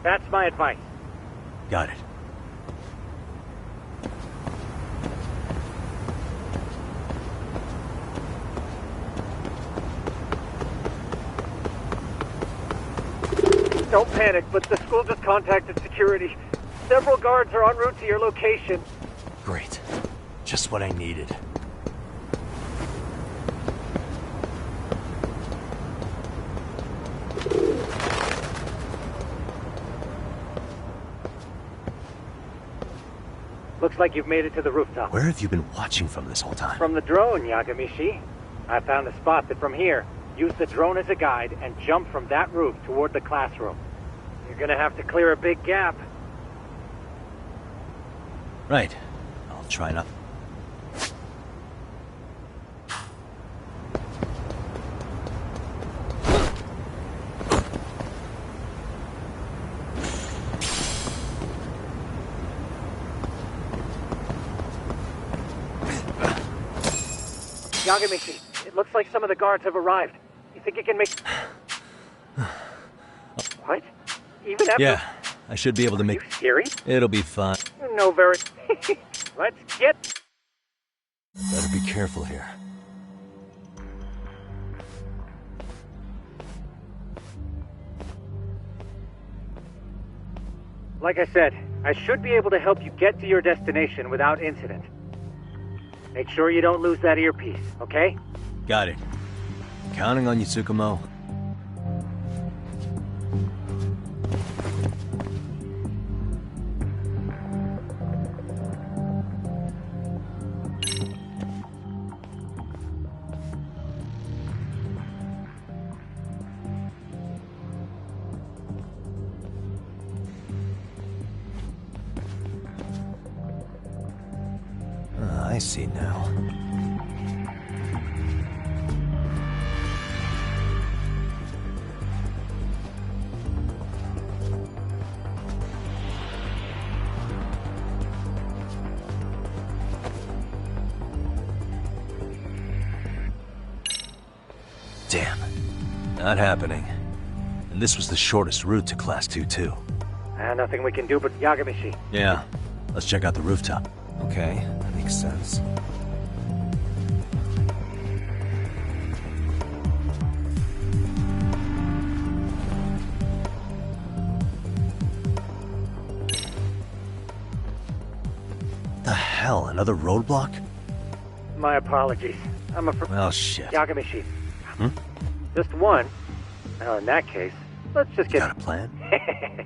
That's my advice. Got it. Don't panic, but the school just contacted security. Several guards are en route to your location. Great. Just what I needed. Looks like you've made it to the rooftop. Where have you been watching from this whole time? From the drone, Yagamishi. I found a spot that from here, use the drone as a guide and jump from that roof toward the classroom. You're gonna have to clear a big gap. Right. I'll try not... Yagamichi, it looks like some of the guards have arrived. You think you can make... What? Even after... Yeah, I should be able to make... Scary? It'll be fine. No, very... Let's get... Better be careful here. Like I said, I should be able to help you get to your destination without incident. Make sure you don't lose that earpiece, okay? Got it. Counting on you, Tsukumo. I see now. Damn. Not happening. And this was the shortest route to Class 2, too. Nothing we can do but Yagamishi. Yeah. Let's check out the rooftop. Okay, that makes sense. The hell, another roadblock? My apologies. I'm afraid... Well, shit. Yagamishi. Just one? Well, in that case, let's just get... Got a plan?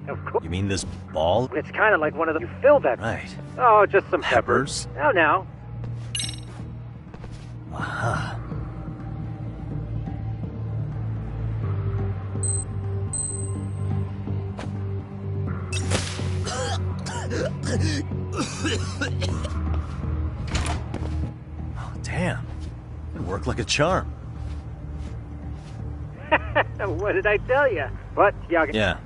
Of course. You mean this ball? It's kind of like one of the... You fill that... Right. Oh, just some Peppers? Now. Aha. Oh, damn. It worked like a charm. What did I tell you? What, Yagamishi? Yeah.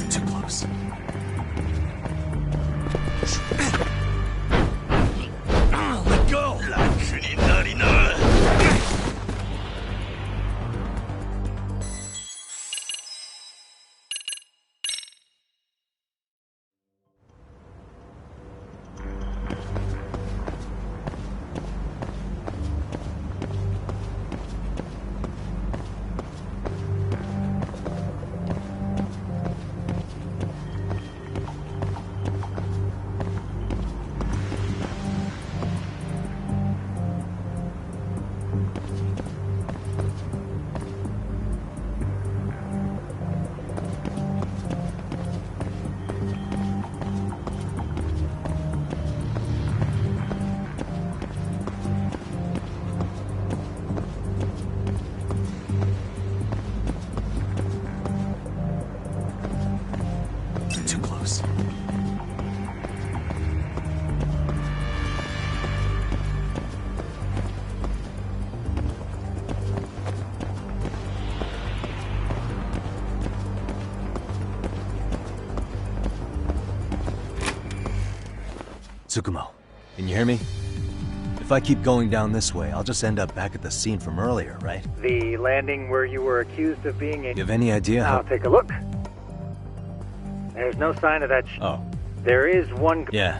Too close. Let go! Too close. Tsukumo, can you hear me? If I keep going down this way, I'll just end up back at the scene from earlier, right? The landing where you were accused of being a... You have any idea how... I'll take a look. There's no sign of that... Oh. There is one... Yeah.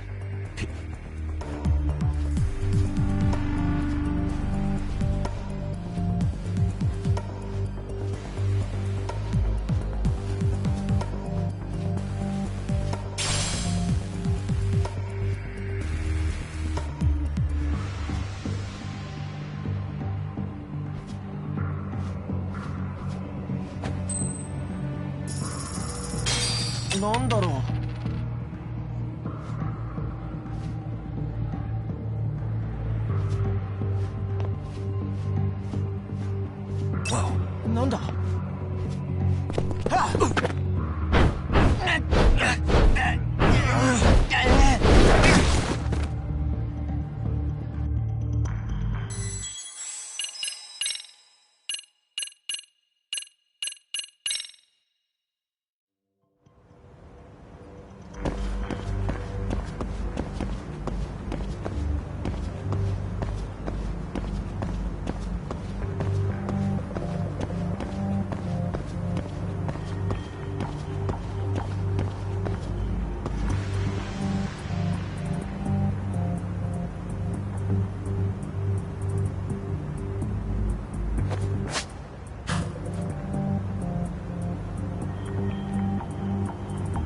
なんだろう。Whoa. なんだ